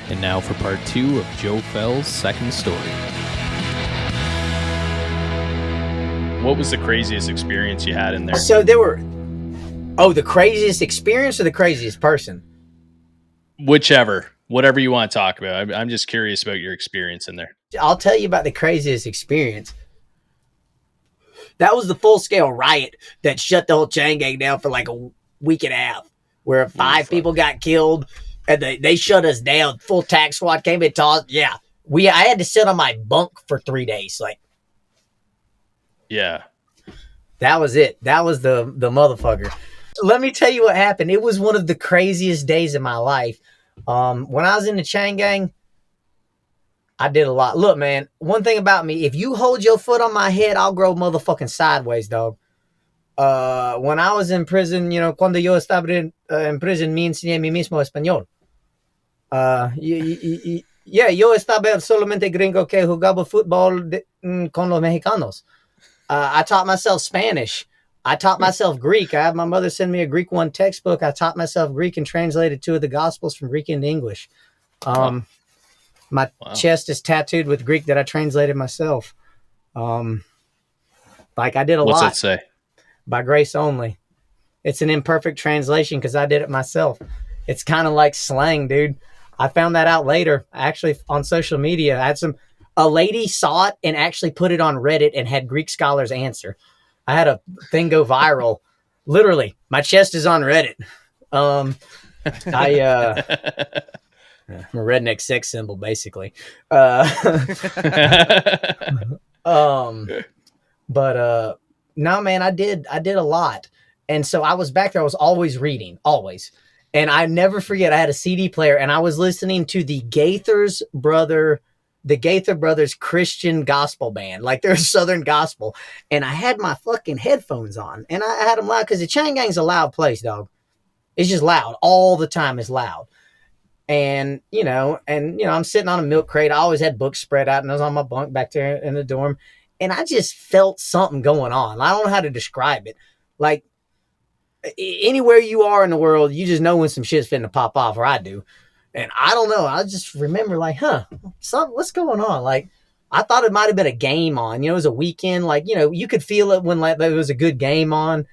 And now for part 2 of Joe Felz' second story. What was the craziest experience you had in there? So there were... Oh, the craziest experience or the craziest person? Whichever. Whatever you want to talk about. I'm just curious about your experience in there. I'll tell you about the craziest experience. That was the full-scale riot that shut the whole chain gang down for like a week and a half, where 5 people got killed, and they shut us down. Full tax squad came and tossed. Yeah, I had to sit on my bunk for 3 days. Like, yeah, that was it. That was the motherfucker. Let me tell you what happened. It was one of the craziest days of my life. When I was in the chain gang, I did a lot. Look, man, one thing about me, if you hold your foot on my head, I'll grow motherfucking sideways, dog. When I was in prison, cuando yo estaba en prison, me enseñé mi mismo español. Yo estaba solamente gringo que jugaba fútbol con los mexicanos. I taught myself Spanish. I taught myself Greek. I had my mother send me a Greek 1 textbook. I taught myself Greek and translated 2 of the Gospels from Greek into English. My chest is tattooed with Greek that I translated myself. Like I did a lot. What's that say? By grace only. It's an imperfect translation because I did it myself. It's kind of like slang, dude. I found that out later, actually, on social media. A lady saw it and actually put it on Reddit and had Greek scholars answer. I had a thing go viral. Literally, my chest is on Reddit. I'm a redneck sex symbol, basically. No, man, I did a lot. And so I was back there. I was always reading, always. And I never forget, I had a CD player and I was listening to the Gaither Brothers Christian gospel band, like they're Southern gospel. And I had my fucking headphones on and I had them loud because the chain gang's a loud place, dog. It's just loud. All the time is loud. And, I'm sitting on a milk crate. I always had books spread out and I was on my bunk back there in the dorm. And I just felt something going on. I don't know how to describe it. Like, anywhere you are in the world, you just know when some shit's finna pop off, or I do. And I don't know. I just remember like, what's going on? Like, I thought it might have been a game on. It was a weekend. Like, you could feel it when like there was a good game on,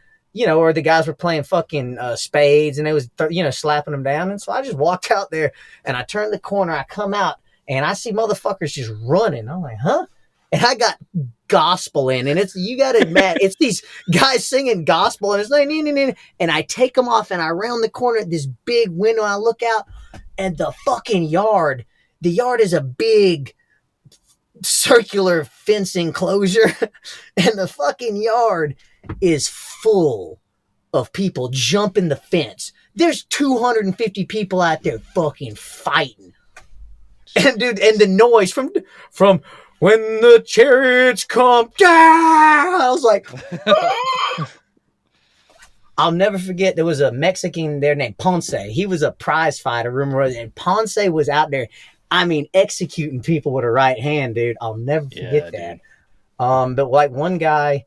or the guys were playing fucking spades and they was, slapping them down. And so I just walked out there and I turned the corner. I come out and I see motherfuckers just running. I'm like, huh? And I got gospel in, and you got to admit, it's these guys singing gospel, and it's like, and I take them off, and I round the corner at this big window, and I look out, and the yard is a big circular fence enclosure, and the fucking yard is full of people jumping the fence. There's 250 people out there fucking fighting. And dude, and the noise from when the chariots come down, I was like, I'll never forget. There was a Mexican there named Ponce. He was a prize fighter, rumor was, and Ponce was out there. I mean, executing people with a right hand, dude. I'll never forget that. But like one guy,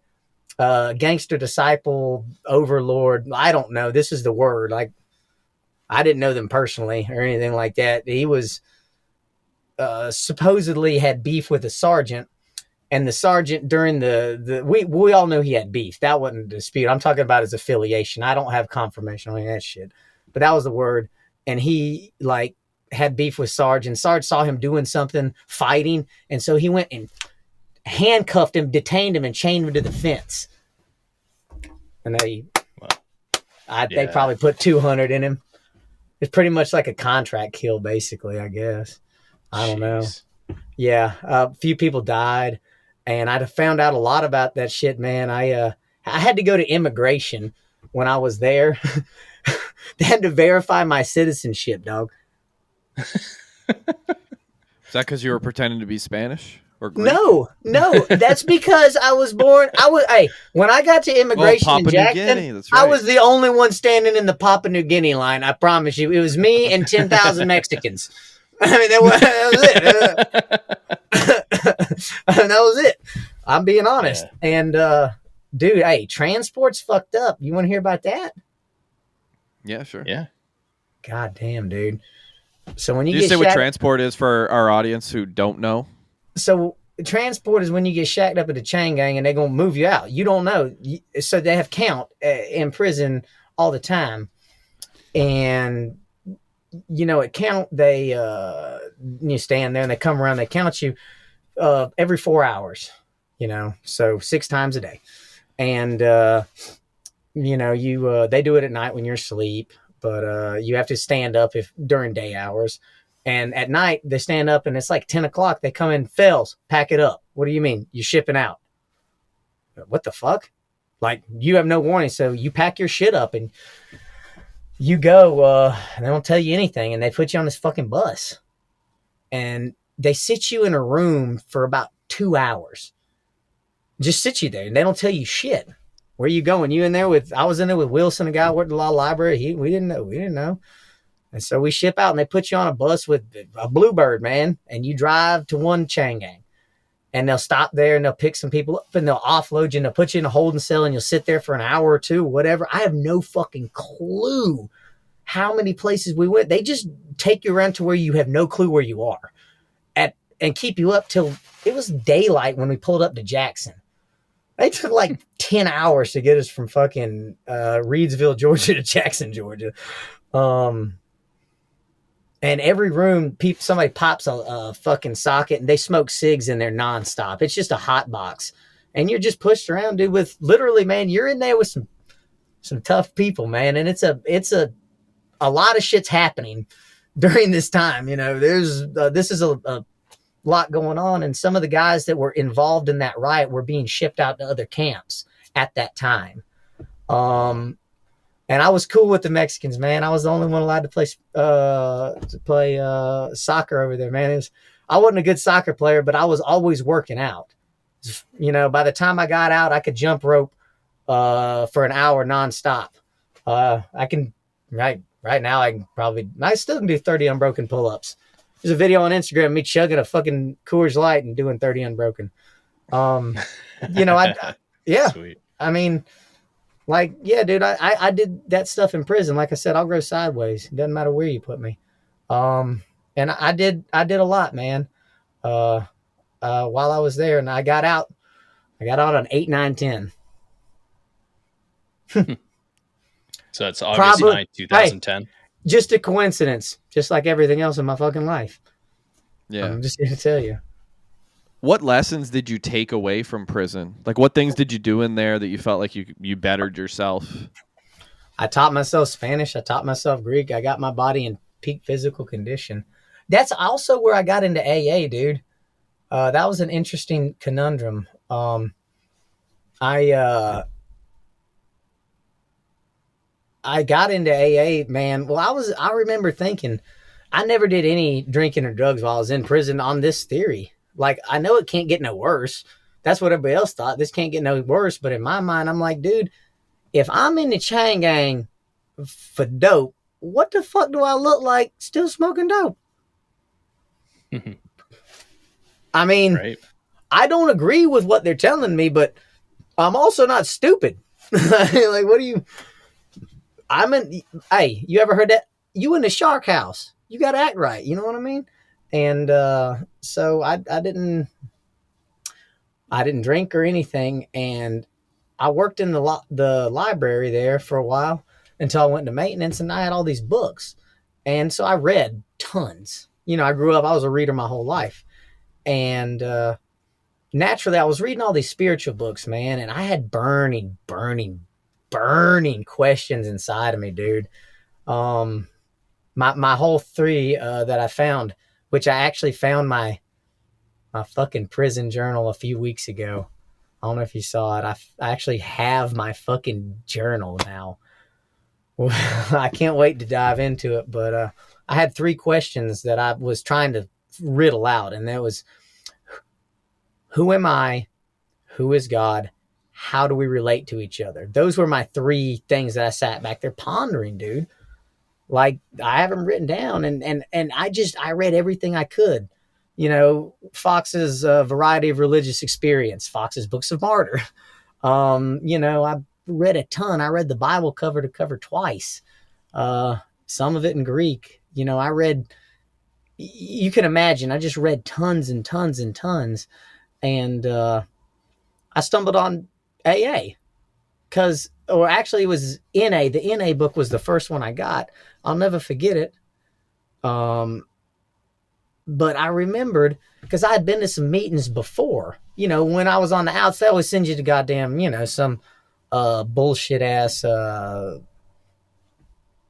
gangster disciple, overlord. I don't know. This is the word. Like, I didn't know them personally or anything like that. He was. Supposedly had beef with a sergeant, and the sergeant during we all know he had beef. That wasn't a dispute. I'm talking about his affiliation. I don't have confirmation on any of that shit, but that was the word. And he like had beef with Sarge, and Sarge saw him doing something, fighting, and so he went and handcuffed him, detained him, and chained him to the fence. And they probably put 200 in him. It's pretty much like a contract kill, basically, I guess. I don't know. Yeah, a few people died, and I found out a lot about that shit, man. I had to go to immigration when I was there. They had to verify my citizenship, dog. Is that because you were pretending to be Spanish or Greek? No. That's because I was born. When I got to immigration in Jackson, right. I was the only one standing in the Papua New Guinea line. I promise you, it was me and 10,000 Mexicans. I mean, that was it. I'm being honest. Yeah. And, dude, hey, transport's fucked up. You want to hear about that? Yeah, sure. Yeah. God damn, dude. So when you Do you get say what shacked, transport is for our audience who don't know? so transport is when you get shacked up at a chain gang and they're gonna move you out. You don't know. So they have count in prison all the time, and at count they you stand there and they come around, they count you every 4 hours. So 6 times a day, and they do it at night when you're asleep, but you have to stand up if during day hours. And at night they stand up and it's like 10 o'clock. They come in, Felz, pack it up. What do you mean? You're shipping out? What the fuck? Like, you have no warning, so you pack your shit up and you go. And they don't tell you anything, and they put you on this fucking bus, and they sit you in a room for about 2 hours. Just sit you there, and they don't tell you shit. Where you going? You in there with? I was in there with Wilson, a guy who worked at the law library. We didn't know. And so we ship out, and they put you on a bus with a Bluebird, man, and you drive to one chain gang. And they'll stop there, and they'll pick some people up, and they'll offload you, and they'll put you in a holding cell, and you'll sit there for an hour or two, whatever. I have no fucking clue how many places we went. They just take you around to where you have no clue where you are and keep you up till it was daylight when we pulled up to Jackson. They took like 10 hours to get us from fucking Reedsville, Georgia to Jackson, Georgia. And every room, somebody pops a fucking socket and they smoke cigs in there nonstop. It's just a hot box. And you're just pushed around, dude, with literally, man, you're in there with some tough people, man. And it's a lot of shit's happening during this time. This is a lot going on. And some of the guys that were involved in that riot were being shipped out to other camps at that time. And I was cool with the Mexicans, man. I was the only one allowed to play soccer over there, man. I wasn't a good soccer player, but I was always working out. By the time I got out, I could jump rope for an hour nonstop. I can right now. I still can do 30 unbroken pull-ups. There's a video on Instagram of me chugging a fucking Coors Light and doing 30 unbroken. Yeah. Sweet. I mean, like, yeah, dude, I did that stuff in prison. Like I said, I'll grow sideways. It doesn't matter where you put me. And I did a lot, man. While I was there, and I got out on 8, 9, 10. So it's August 9th, 2010. Hey, just a coincidence, just like everything else in my fucking life. Yeah. I'm just here to tell you. What lessons did you take away from prison? Like, what things did you do in there that you felt like you bettered yourself? I taught myself Spanish. I taught myself Greek. I got my body in peak physical condition. That's also where I got into AA, dude. That was an interesting conundrum. I got into AA, man. Well, I remember thinking I never did any drinking or drugs while I was in prison on this theory. Like, I know it can't get no worse. That's what everybody else thought. This can't get no worse. But in my mind, I'm like, dude, if I'm in the chain gang for dope, what the fuck do I look like still smoking dope? I mean, right. I don't agree with what they're telling me, but I'm also not stupid. Like, what do you... Hey, you ever heard that? You in the shark house. You got to act right. You know what I mean? And so I didn't drink or anything. And I worked in the library there for a while until I went to maintenance, and I had all these books. And so I read tons. I grew up, I was a reader my whole life. And naturally, I was reading all these spiritual books, man. And I had burning questions inside of me, dude. My whole three that I found, which I actually found my fucking prison journal a few weeks ago. I don't know if you saw it. I actually have my fucking journal now. I can't wait to dive into it, but I had 3 questions that I was trying to riddle out, and that was, who am I? Who is God? How do we relate to each other? Those were my 3 things that I sat back there pondering, dude. Like, I have them written down, and I read everything I could. Fox's Variety of Religious Experience, Fox's Books of Martyr. I read a ton. I read the Bible cover to cover twice. Some of it in Greek. I read you can imagine, I just read tons and tons and tons. And I stumbled on AA because, or actually it was NA. The NA book was the first one I got. I'll never forget it. But I remembered because I had been to some meetings before. You know, when I was on the outs, they always send you to goddamn, you know, some bullshit ass, you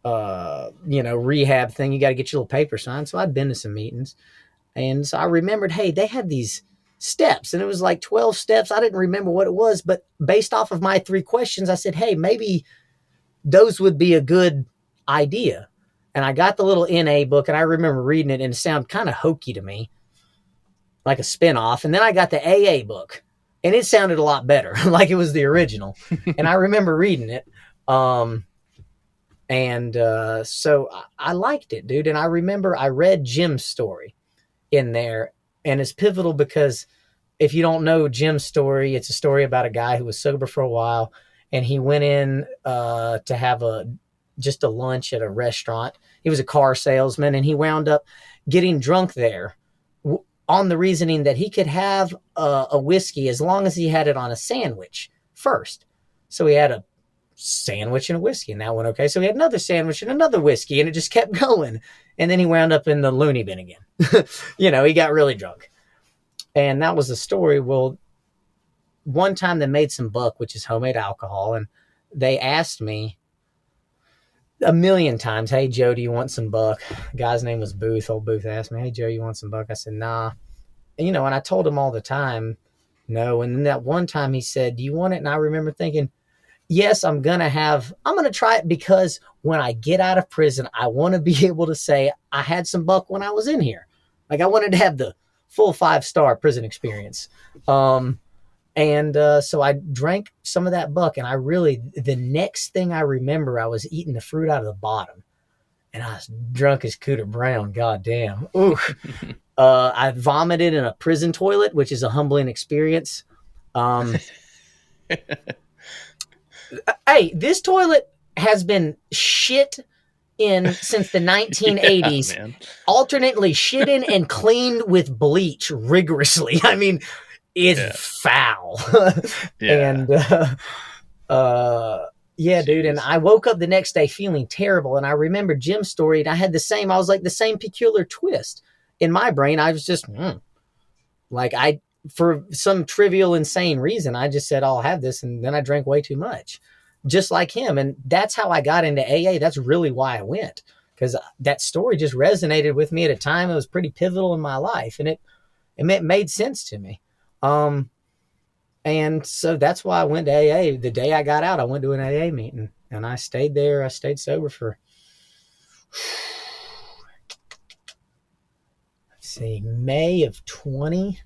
know, rehab thing. You got to get your little paper signed. So I'd been to some meetings. And so I remembered, hey, they had these steps and it was like 12 steps. I didn't remember what it was, but based off of my 3 questions, I said, hey, maybe those would be a good idea. And I got the little NA book and I remember reading it and it sounded kind of hokey to me, like a spinoff. And then I got the AA book and it sounded a lot better, like it was the original. And I remember reading it. So I liked it, dude. And I remember I read Jim's story in there, and it's pivotal because if you don't know Jim's story, it's a story about a guy who was sober for a while, and he went in to have just a lunch at a restaurant. He was a car salesman, and he wound up getting drunk there on the reasoning that he could have a whiskey as long as he had it on a sandwich first. So he had a sandwich and a whiskey, and that went okay. So he had another sandwich and another whiskey, and it just kept going. And then he wound up in the loony bin again. You know, he got really drunk. And that was the story. Well, one time they made some buck, which is homemade alcohol, and they asked me a million times, hey, Joe, do you want some buck? The guy's name was Booth. Old Booth asked me, hey, Joe, you want some buck? I said, nah. And, you know, and I told him all the time, no. And then that one time he said, do you want it? And I remember thinking, yes, I'm going to try it because when I get out of prison, I want to be able to say I had some buck when I was in here. Like I wanted to have the full 5-star prison experience. So I drank some of that buck, and the next thing I remember, I was eating the fruit out of the bottom, and I was drunk as Cooter Brown. Goddamn. Ooh. I vomited in a prison toilet, which is a humbling experience. Hey, this toilet has been shit in since the 1980s, Yeah, alternately shit in and cleaned with bleach rigorously. I mean, it's foul. And dude. And I woke up the next day feeling terrible. And I remember Jim's story, and I had I was like the same peculiar twist in my brain. I was just for some trivial, insane reason, I just said, I'll have this. And then I drank way too much, just like him. And that's how I got into AA. That's really why I went, because that story just resonated with me at a time. It was pretty pivotal in my life, and it made sense to me. And so that's why I went to AA. The day I got out, I went to an AA meeting, and I stayed there. I stayed sober for, let's see, May of 20.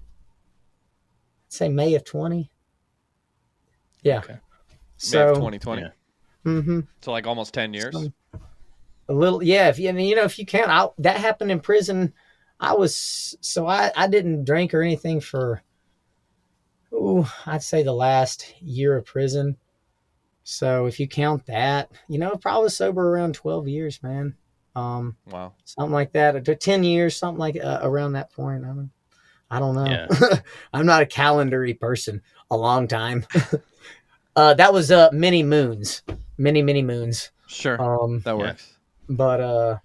Say May of 20. Yeah. Okay. So, May of 2020. Yeah. Mm-hmm. So like almost 10 years. A little, yeah. If you count, that happened in prison. I didn't drink or anything for, I'd say the last year of prison. So if you count that, probably sober around 12 years, man. Wow. Something like that. 10 years, something like around that point. I don't know. Yeah. I'm not a calendar-y person. A long time. That was many moons. Many moons. Sure. That works. But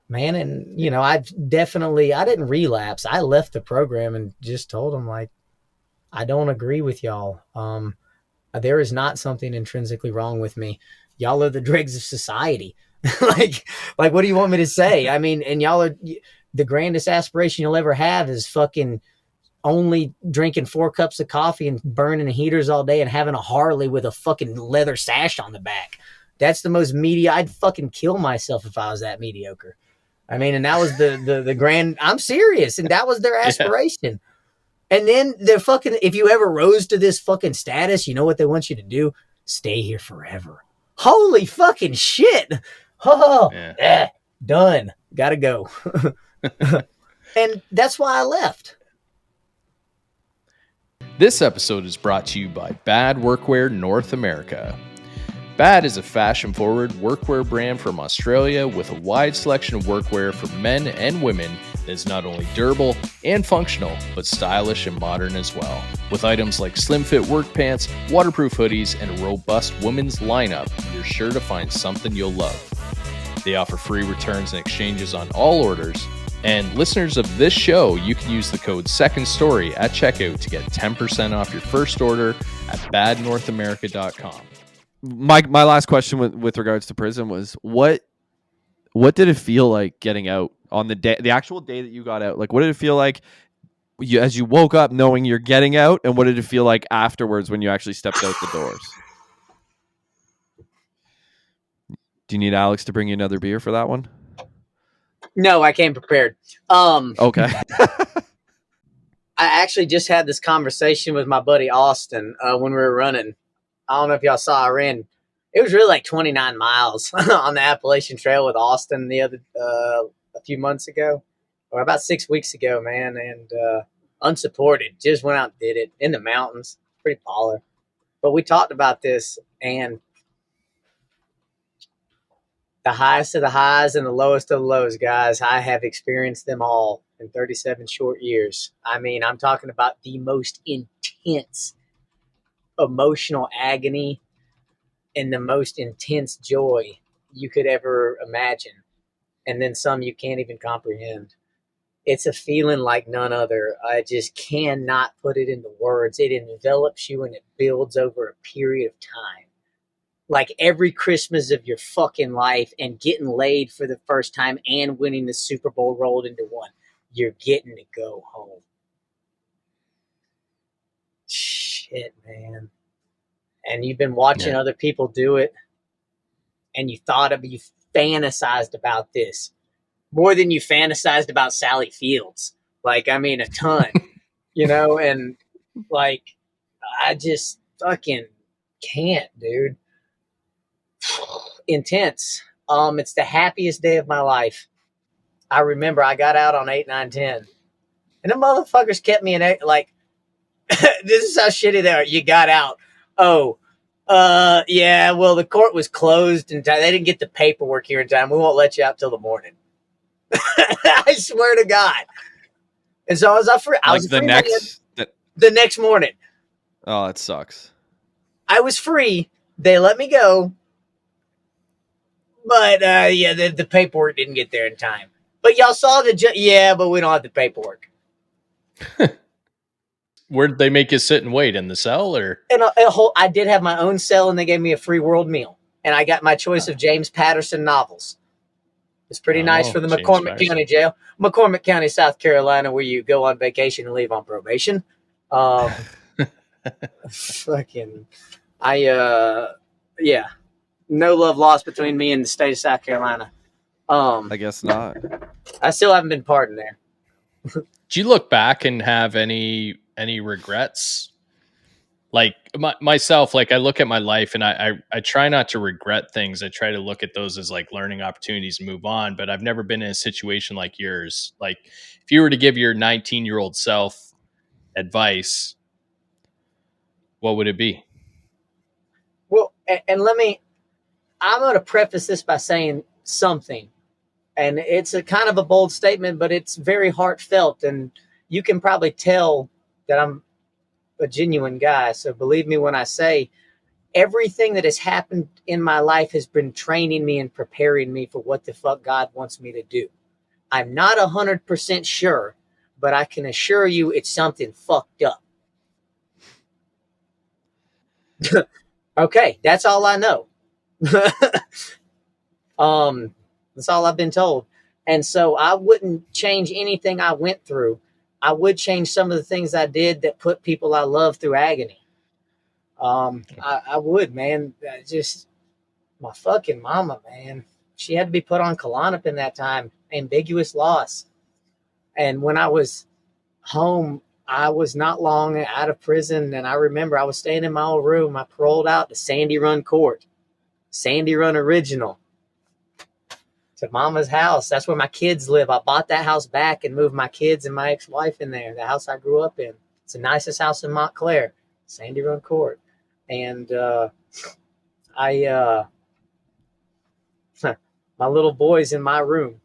man, and I didn't relapse. I left the program and just told them, like, I don't agree with y'all. There is not something intrinsically wrong with me. Y'all are the dregs of society. like what do you want me to say? I mean, and y'all are the grandest aspiration you'll ever have is fucking only drinking 4 cups of coffee and burning heaters all day and having a Harley with a fucking leather sash on the back. That's the most I'd fucking kill myself if I was that mediocre. I mean, and that was the grand, I'm serious. And that was their aspiration. Yeah. And then they're fucking, if you ever rose to this fucking status, you know what they want you to do? Stay here forever. Holy fucking shit. Oh, done. Gotta go. And that's why I left. This episode is brought to you by Bad Workwear North America. Bad is a fashion-forward workwear brand from Australia with a wide selection of workwear for men and women that is not only durable and functional, but stylish and modern as well. With items like slim-fit work pants, waterproof hoodies, and a robust women's lineup, you're sure to find something you'll love. They offer free returns and exchanges on all orders, and listeners of this show, you can use the code SECONDSTORY at checkout to get 10% off your first order at badnorthamerica.com. My last question with regards to prison was what did it feel like getting out on the actual day that you got out? Like, what did it feel like as you woke up knowing you're getting out, and what did it feel like afterwards when you actually stepped out the doors? Do you need Alex to bring you another beer for that one? No, I came prepared. Okay. I actually just had this conversation with my buddy Austin when we were running. I don't know if y'all saw I ran. It was really like 29 miles on the Appalachian Trail with Austin a few months ago, or about 6 weeks ago, man. And unsupported, just went out and did it in the mountains. Pretty baller. But we talked about this, and the highest of the highs and the lowest of the lows, guys, I have experienced them all in 37 short years. I mean, I'm talking about the most intense emotional agony and the most intense joy you could ever imagine, and then some you can't even comprehend. It's a feeling like none other. I just cannot put it into words. It envelops you and it builds over a period of time. Like every Christmas of your fucking life, and getting laid for the first time and winning the Super Bowl rolled into one. You're getting to go home. Shit, man. And you've been watching other people do it, and you fantasized about this more than you fantasized about Sally Fields. Like, I mean, a ton, and like, I just fucking can't, dude. Intense. It's the happiest day of my life. I remember I got out on 8, 9, 10, and the motherfuckers kept me in 8. Like, this is how shitty they are. You got out. Oh, yeah, well, the court was closed in time. They didn't get the paperwork here in time. We won't let you out till the morning. I swear to God. And so I was up for the next morning. Oh, that sucks. I was free. They let me go. But, the paperwork didn't get there in time. But y'all saw but we don't have the paperwork. Where did they make you sit and wait, in the cell, or? I did have my own cell, and they gave me a free world meal, and I got my choice of James Patterson novels. It's pretty nice for the McCormick County Jail, McCormick County, South Carolina, where you go on vacation and leave on probation. No love lost between me and the state of South Carolina. I guess not. I still haven't been pardoned there. Do you look back and have any regrets? Like myself, like I look at my life and I try not to regret things. I try to look at those as like learning opportunities and move on, but I've never been in a situation like yours. Like if you were to give your 19-year-old self advice, what would it be? Well, and I'm going to preface this by saying something, and it's a kind of a bold statement, but it's very heartfelt, and you can probably tell that I'm a genuine guy. So believe me when I say everything that has happened in my life has been training me and preparing me for what the fuck God wants me to do. I'm not 100% sure, but I can assure you it's something fucked up. Okay, that's all I know. That's all I've been told. And so I wouldn't change anything I went through. I would change some of the things I did that put people I love through agony. I would, man. Just my fucking mama, man. She had to be put on Klonopin that time. Ambiguous loss. And when I was home, I was not long out of prison, and I remember I was staying in my old room. I paroled out to Sandy Run Court, Sandy Run Original, to Mama's house. That's where my kids live. I bought that house back and moved my kids and my ex-wife in there, the house I grew up in. It's the nicest house in Montclair, Sandy Run Court. And I my little boy's in my room.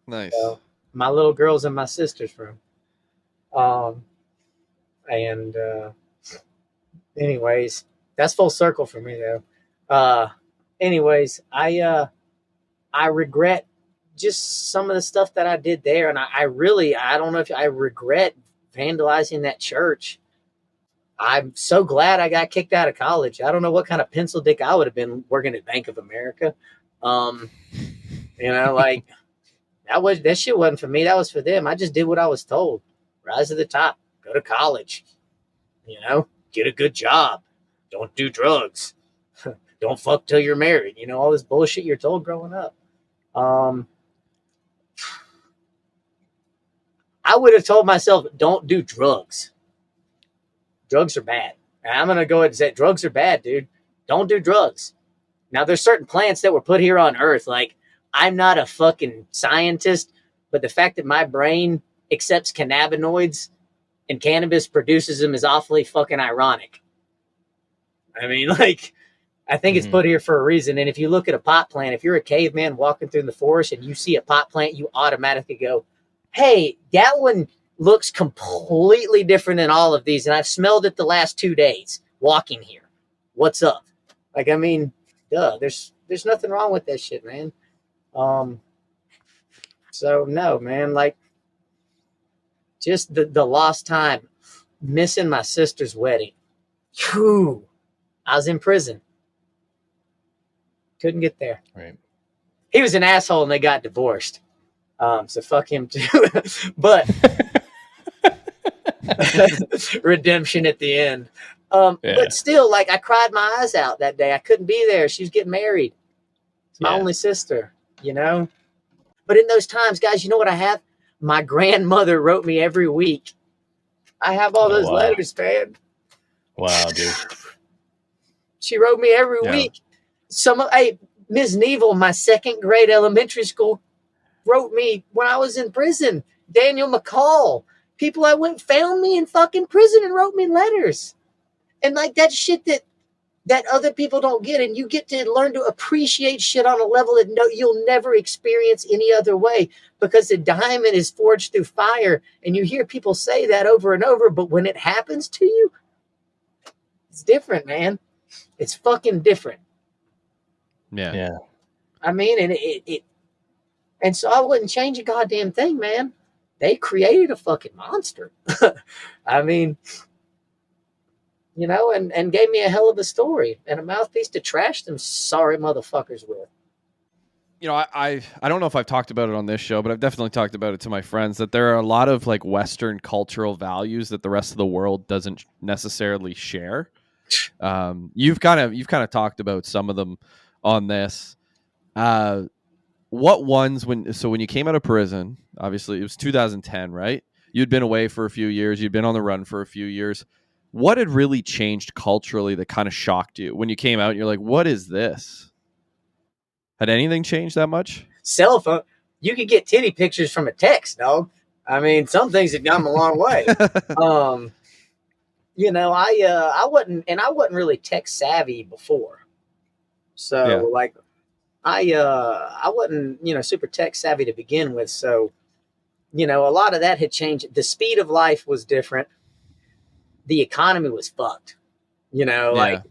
Nice. So my little girl's in my sister's room. And anyways, that's full circle for me though. Anyways, I regret just some of the stuff that I did there, and I really I don't know if I regret vandalizing that church. I'm so glad I got kicked out of college. I don't know what kind of pencil dick I would have been working at Bank of America. Like that shit wasn't for me. That was for them. I just did what I was told. Rise to the top. Go to college. Get a good job. Don't do drugs. Don't fuck till you're married. All this bullshit you're told growing up. I would have told myself, don't do drugs. Drugs are bad. And I'm going to go ahead and say drugs are bad, dude. Don't do drugs. Now, there's certain plants that were put here on Earth. Like, I'm not a fucking scientist, but the fact that my brain accepts cannabinoids and cannabis produces them is awfully fucking ironic. I mean, like, I think it's put here for a reason. And if you look at a pot plant, if you're a caveman walking through the forest and you see a pot plant, you automatically go, hey, that one looks completely different than all of these. And I've smelled it the last 2 days walking here. What's up? Like, I mean, duh, there's nothing wrong with that shit, man. So no, man, like just the lost time, missing my sister's wedding. Whew. I was in prison. Couldn't get there. Right. He was an asshole and they got divorced. So fuck him too. But redemption at the end. But still, like, I cried my eyes out that day. I couldn't be there. She was getting married. It's my only sister, But in those times, guys, you know what I have? My grandmother wrote me every week. I have all those letters, man. Wow, dude. She wrote me every week. Ms. Neville, my second grade elementary school, wrote me when I was in prison. Daniel McCall. People I went found me in fucking prison and wrote me letters. And like that shit that other people don't get, and you get to learn to appreciate shit on a level that you'll never experience any other way, because the diamond is forged through fire. And you hear people say that over and over, but when it happens to you, it's different, man. It's fucking different. Yeah. I mean, and and so I wouldn't change a goddamn thing, man. They created a fucking monster. I mean, and gave me a hell of a story and a mouthpiece to trash them sorry motherfuckers with. I don't know if I've talked about it on this show, but I've definitely talked about it to my friends, that there are a lot of like Western cultural values that the rest of the world doesn't necessarily share. You've kind of talked about some of them on this. What ones when you came out of prison, obviously it was 2010, right? You'd been away for a few years, you'd been on the run for a few years. What had really changed culturally that kind of shocked you when you came out and you're like, what is this? Had anything changed that much? Cell phone. You could get titty pictures from a text, dog. I mean, some things have gone a long way. I wasn't really tech savvy before. So like I wasn't, super tech savvy to begin with. So, a lot of that had changed. The speed of life was different. The economy was fucked, like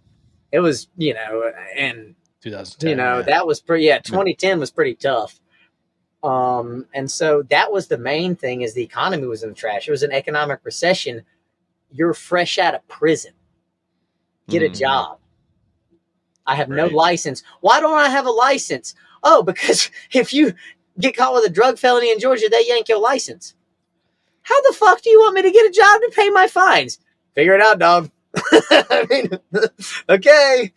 it was, and 2010, that was pretty, 2010 was pretty tough. And so that was the main thing, is the economy was in the trash. It was an economic recession. You're fresh out of prison. Get a job. I have no license. Why don't I have a license? Oh, because if you get caught with a drug felony in Georgia, they yank your license. How the fuck do you want me to get a job to pay my fines? Figure it out, dog. I mean, okay.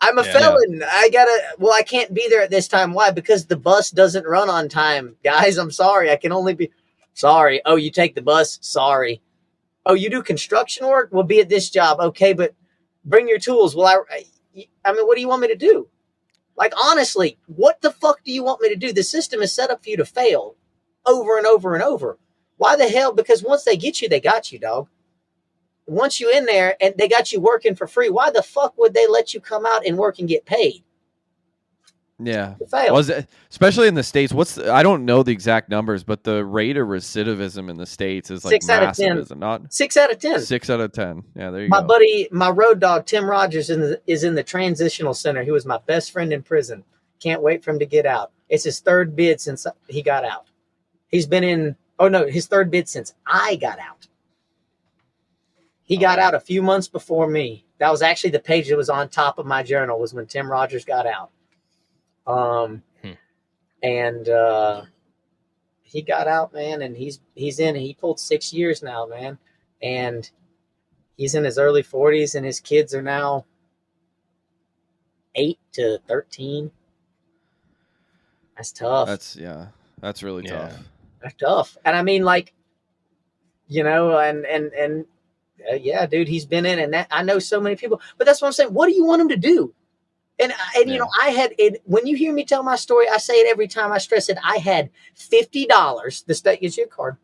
I'm a felon. I can't be there at this time. Why? Because the bus doesn't run on time. Guys, I'm sorry. I can only be sorry. Oh, you take the bus? Sorry. Oh, you do construction work? We'll be at this job. Okay, but bring your tools. Well, I mean, what do you want me to do? Like, honestly, what the fuck do you want me to do? The system is set up for you to fail over and over and over. Why the hell? Because once they get you, they got you, dog. once you in there and they got you working for free, why the fuck would they let you come out and work and get paid? Yeah. Fail. Was it, especially in the States, I don't know the exact numbers, but the rate of recidivism in the States is like 6 out of massive, 10. is it not? 6 out of 10. 6 out of 10. Yeah, there you My go. buddy, my road dog, Tim Rogers, is in the transitional center. He was my best friend in prison. Can't wait for him to get out. It's his third bid since he got out. He's been in, his third bid since I got out. He got out a few months before me. That was actually the page that was on top of my journal, was when Tim Rogers got out. And he got out, man, and he pulled 6 years now, man. And he's in his early 40s, and his kids are now 8 to 13. That's tough. That's really tough. That's tough. And I mean, like, you know, and yeah, dude, he's been in, and that, I know so many people, but that's what I'm saying. What do you want him to do? And you know, I had it, when you hear me tell my story, I say it every time, I stress it. I had $50. The state gives you a card.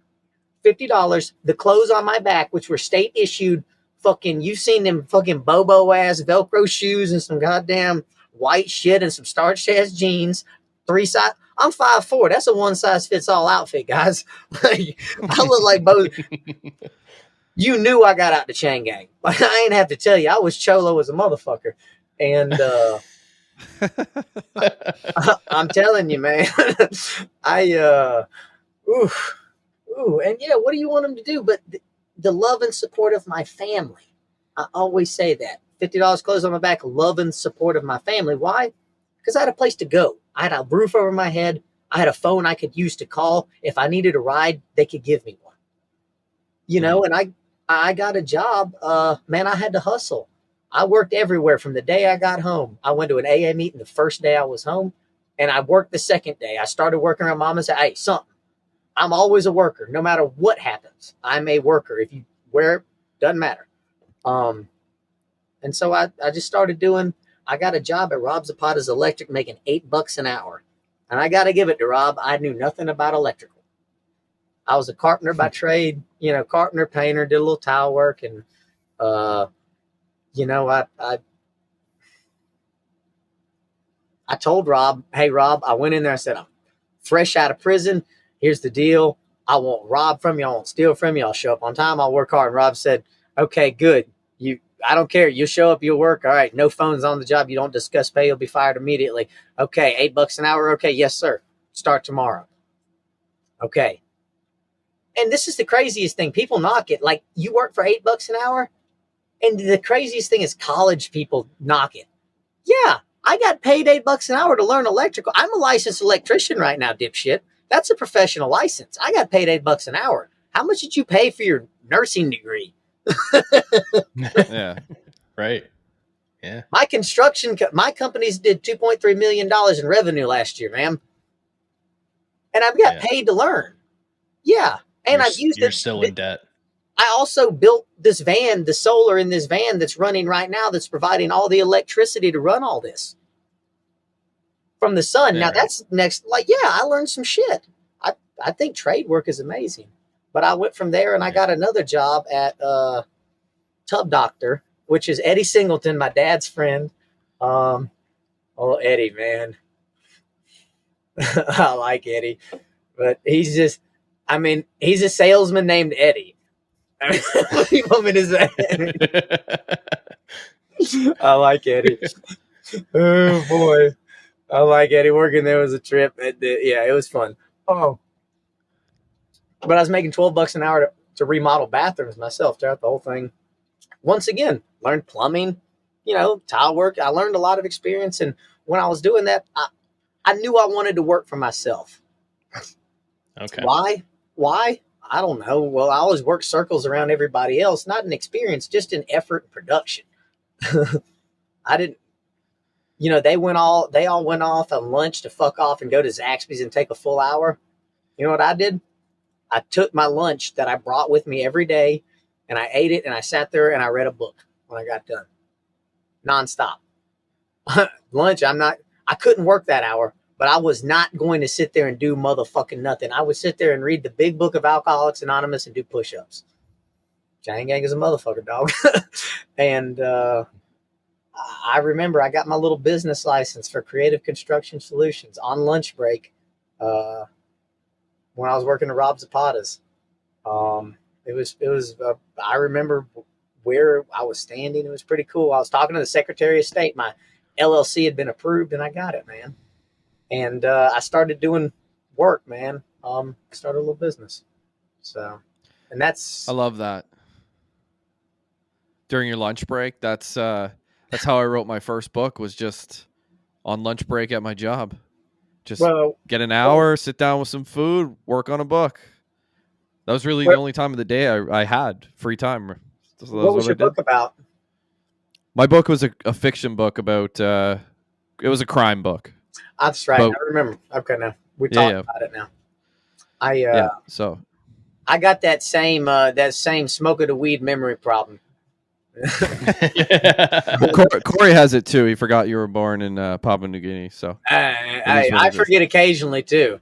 $50. The clothes on my back, which were state issued, fucking, you've seen them fucking Bobo ass Velcro shoes and some goddamn white shit and some starched ass jeans. 3 size. I'm 5'4". That's a one size fits all outfit, guys. Like, I look like both. You knew I got out the chain gang. Like, I ain't have to tell you. I was cholo as a motherfucker. And I'm telling you, man, and yeah, what do you want them to do? But the love and support of my family. I always say that. $50 clothes on my back, love and support of my family. Why? Because I had a place to go. I had a roof over my head. I had a phone I could use to call. If I needed a ride, they could give me one. You know, and I got a job. Man, I had to hustle. I worked everywhere from the day I got home. I went to an AA meeting the first day I was home, and I worked the second day. I started working around mom and said, hey, something. I'm always a worker. No matter what happens, I'm a worker. If you wear it, doesn't matter. And so I just started I got a job at Rob Zapata's Electric making $8 an hour. And I got to give it to Rob. I knew nothing about electrical. I was a carpenter by trade, you know, carpenter, painter, did a little tile work. And, you know, I told Rob, hey, Rob, I went in there. I said, I'm fresh out of prison. Here's the deal. I won't rob from you. I won't steal from you. I'll show up on time. I'll work hard. And Rob said, okay, good. I don't care. You show up, you'll work. All right. No phones on the job. You don't discuss pay. You'll be fired immediately. Okay. $8 an hour. Okay. Yes, sir. Start tomorrow. Okay. And this is the craziest thing. People knock it. Like, you work for $8 an hour. And the craziest thing is college people knock it. Yeah. I got paid $8 an hour to learn electrical. I'm a licensed electrician right now, dipshit. That's a professional license. I got paid $8 an hour. How much did you pay for your nursing degree? Yeah. Right. Yeah. My companies did $2.3 million in revenue last year, man. And I've got paid to learn. Yeah. And I've used it. You're still in debt. I also built this van, the solar in this van that's running right now, that's providing all the electricity to run all this from the sun. Now that's next. Like, yeah, I learned some shit. I think trade work is amazing. But I went from there and I got another job at Tub Doctor, which is Eddie Singleton, my dad's friend. Oh, Eddie, man. I like Eddie. But he's just, I mean, he's a salesman named Eddie. I mean, what do you want me to say? I like Eddie. Oh, boy. I like Eddie. Working there was a trip. Yeah, it was fun. Oh. But I was making $12 an hour to remodel bathrooms myself throughout the whole thing. Once again, learned plumbing, you know, tile work. I learned a lot of experience. And when I was doing that, I knew I wanted to work for myself. Okay. Why? I don't know. Well, I always worked circles around everybody else, not in experience, just in effort and production. I didn't, you know, they all went off on lunch to fuck off and go to Zaxby's and take a full hour. You know what I did? I took my lunch that I brought with me every day and I ate it and I sat there and I read a book when I got done. Nonstop. Lunch, I couldn't work that hour, but I was not going to sit there and do motherfucking nothing. I would sit there and read the big book of Alcoholics Anonymous and do push-ups. Chain gang is a motherfucker, dog. And I remember I got my little business license for Creative Construction Solutions on lunch break when I was working at Rob Zapata's. I remember where I was standing. It was pretty cool. I was talking to the Secretary of State. My LLC had been approved, and I got it, man. And I started doing work, man. Started a little business. So, and that's... I love that. During your lunch break, that's how I wrote my first book, was just on lunch break at my job. Just get an hour, sit down with some food, work on a book. That was really the only time of the day I had free time. So what was your book about? My book was a fiction book about, it was a crime book. That's right. I remember. Okay, now we talked about it now. So I got that same smoke of the weed memory problem. Corey has it too. He forgot you were born in Papua New Guinea. So I forget occasionally too.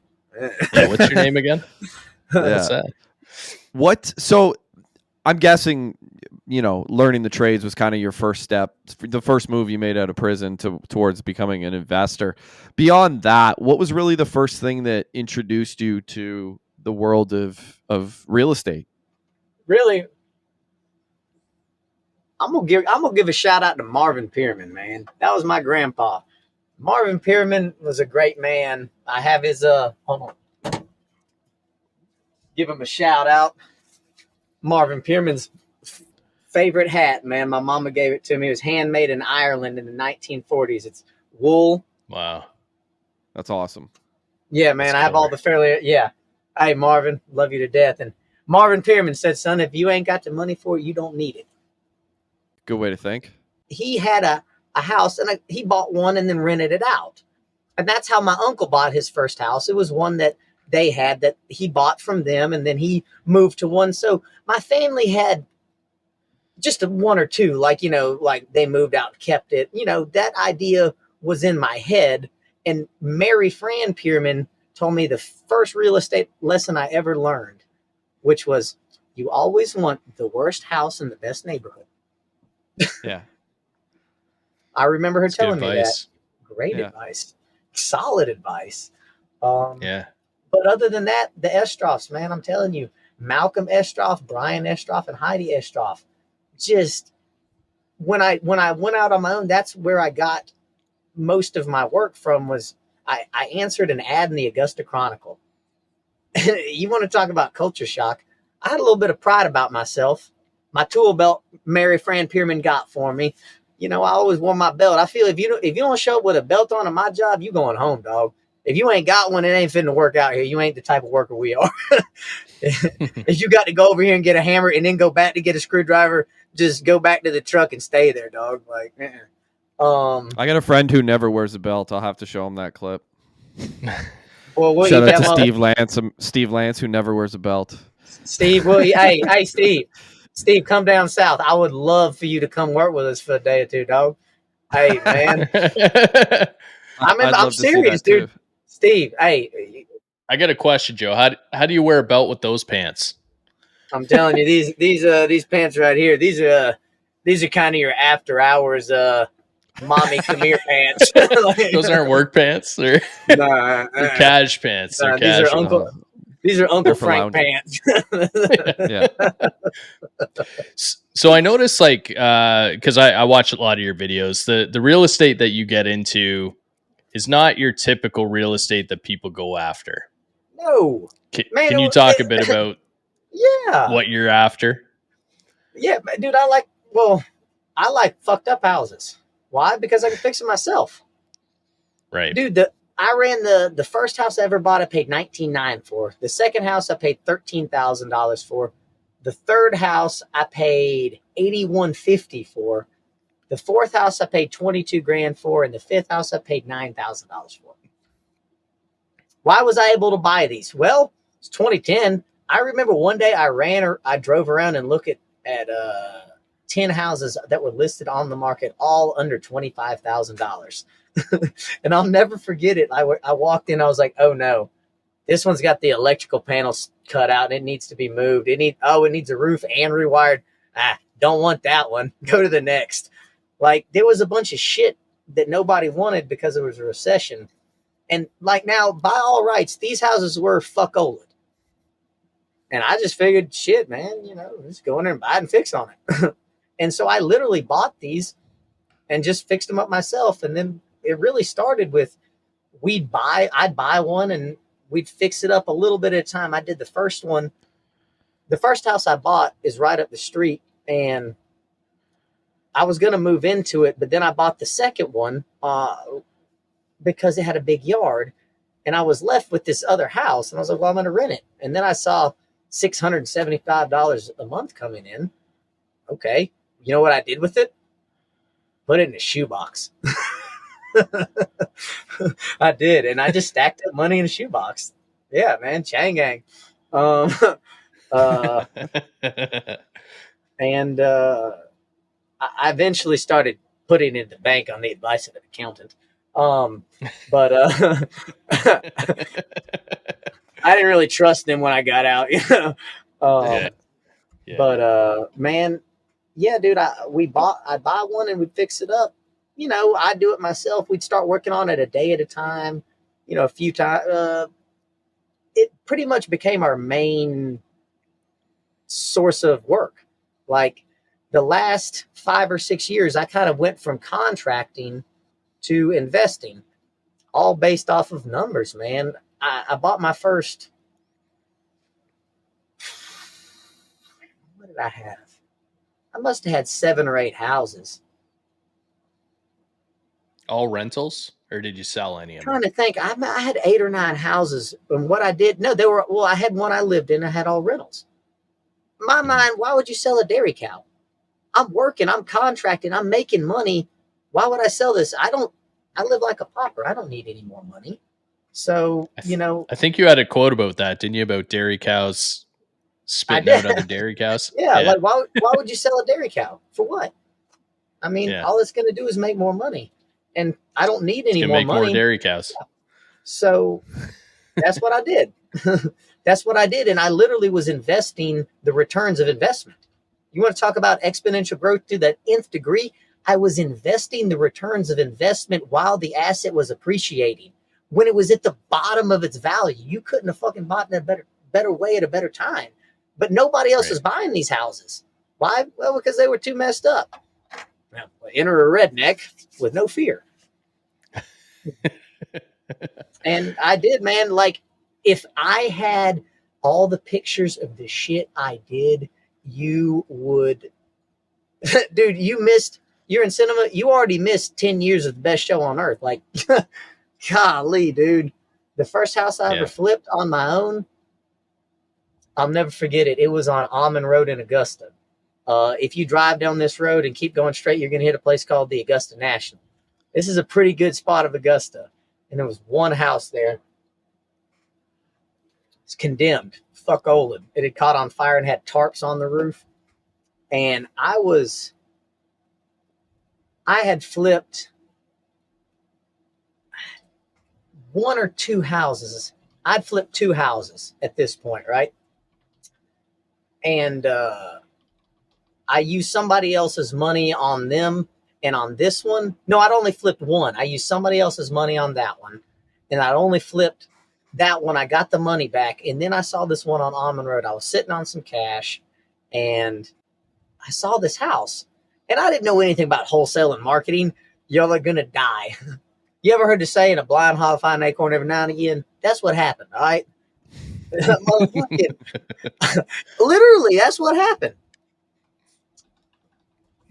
What's your name again? What's that? What? So I'm guessing, learning the trades was kind of your first step, the first move you made out of prison towards becoming an investor. Beyond that, what was really the first thing that introduced you to the world of real estate? Really, I'm gonna give a shout out to Marvin Pierman, man. That was my grandpa. Marvin Pierman was a great man. I have his hold on. Give him a shout out. Marvin Pierman's favorite hat, man. My mama gave it to me. It was handmade in Ireland in the 1940s. It's wool. Wow. That's awesome. Yeah, man. I have all the Hey, Marvin, love you to death. And Marvin Pierman said, son, if you ain't got the money for it, you don't need it. Good way to think. He had a house, and he bought one and then rented it out. And that's how my uncle bought his first house. It was one that they had that he bought from them, and then he moved to one. So my family had just one or two, like they moved out and kept it. That idea was in my head. And Mary Fran Pierman told me the first real estate lesson I ever learned, which was you always want the worst house in the best neighborhood. Yeah. I remember her telling me that. Great Yeah. advice. Solid advice. Yeah. But other than that, the Estroffs, man, I'm telling you, Malcolm Estroff, Brian Estroff, and Heidi Estroff, just when I went out on my own, that's where I got most of my work from. Was I answered an ad in the Augusta Chronicle. You want to talk about culture shock? I had a little bit of pride about myself. My tool belt, Mary Fran Pierman got for me. I always wore my belt. I feel if you don't show up with a belt on at my job, you going home, dog. If you ain't got one, it ain't fitting to work out here. You ain't the type of worker we are. If you got to go over here and get a hammer and then go back to get a screwdriver, just go back to the truck and stay there, dog. Like, I got a friend who never wears a belt. I'll have to show him that clip. Well, shout out to Steve Lance. Steve Lance, who never wears a belt. Steve, hey, Steve, come down south. I would love for you to come work with us for a day or two, dog. Hey, man. I'm serious, dude. Too. Steve, hey. I got a question, Joe. How do you wear a belt with those pants? I'm telling you, these pants right here, these are kind of your after hours mommy come here pants. Those aren't work pants. They're cash pants. These are Uncle Frank pants. Yeah. So I noticed, because I watch a lot of your videos, the real estate that you get into is not your typical real estate that people go after. No. Can you talk a bit about what you're after? Yeah, dude, I like fucked up houses. Why? Because I can fix it myself. Right. Dude, I ran the first house I ever bought, I paid $19,900 for. The second house I paid $13,000 for. The third house I paid $81,500 for. The fourth house I paid $22,000 for, and the fifth house I paid $9,000 for. Why was I able to buy these? Well, it's 2010. I remember one day I drove around and looked at 10 houses that were listed on the market, all under $25,000. And I'll never forget it. I walked in, I was like, oh no, this one's got the electrical panels cut out and it needs to be moved. It needs a roof and rewired. Don't want that one. Go to the next. Like, there was a bunch of shit that nobody wanted because there was a recession. And like now, by all rights, these houses were fuck old. And I just figured, shit, man, just go in there and buy it and fix on it. And so I literally bought these and just fixed them up myself. And then it really started with I'd buy one and we'd fix it up a little bit at a time. I did the first one. The first house I bought is right up the street, and I was going to move into it, but then I bought the second one because it had a big yard, and I was left with this other house, and I was like, well, I'm going to rent it. And then I saw $675 a month coming in. Okay. You know what I did with it? Put it in a shoebox. I did, and I just stacked up money in a shoebox. Yeah, man, chain gang. And I eventually started putting it in the bank on the advice of an accountant. But I didn't really trust them when I got out. Yeah. But man, yeah, dude, I'd buy one and we'd fix it up. I'd do it myself. We'd start working on it a day at a time, a few times. It pretty much became our main source of work. Like the last 5 or 6 years, I kind of went from contracting to investing, all based off of numbers, man. I bought my first, what did I have? I must have had 7 or 8 houses. All rentals, or did you sell any of them? I'm trying to think. I had 8 or 9 houses, and what I did, I had one I lived in. I had all rentals. In my mind, why would you sell a dairy cow? I'm working, I'm contracting, I'm making money. Why would I sell this? I live like a pauper. I don't need any more money. So, I think you had a quote about that, didn't you? About dairy cows spitting out other dairy cows. Yeah. Like why would you sell a dairy cow? For what? I mean, all it's going to do is make more money. And I don't need any more money. Make more dairy cows. Yeah. So that's what I did. That's what I did. And I literally was investing the returns of investment. You want to talk about exponential growth to the nth degree? I was investing the returns of investment while the asset was appreciating. When it was at the bottom of its value, you couldn't have fucking bought in a better way at a better time. But nobody else was buying these houses. Why? Well, because they were too messed up. Now, enter a redneck with no fear. And I did, man. Like, if I had all the pictures of the shit I did, you would, dude, you're in cinema. You already missed 10 years of the best show on earth. Like, golly, dude, the first house I ever flipped on my own, I'll never forget it. It was on Almond Road in Augusta. If you drive down this road and keep going straight, you're going to hit a place called the Augusta National. This is a pretty good spot of Augusta. And there was one house there. It's condemned. Fuck Olin. It had caught on fire and had tarps on the roof. And I had flipped 1 or 2 houses. I'd flipped 2 houses at this point, right? And I used somebody else's money on them. And on this one, no, I'd only flipped 1. I used somebody else's money on that one. And I'd only flipped that one. I got the money back. And then I saw this one on Almond Road. I was sitting on some cash and I saw this house. And I didn't know anything about wholesale and marketing. Y'all are going to die. You ever heard the saying, a blind hog will find an acorn every now and again? That's what happened, all right? Literally, that's what happened.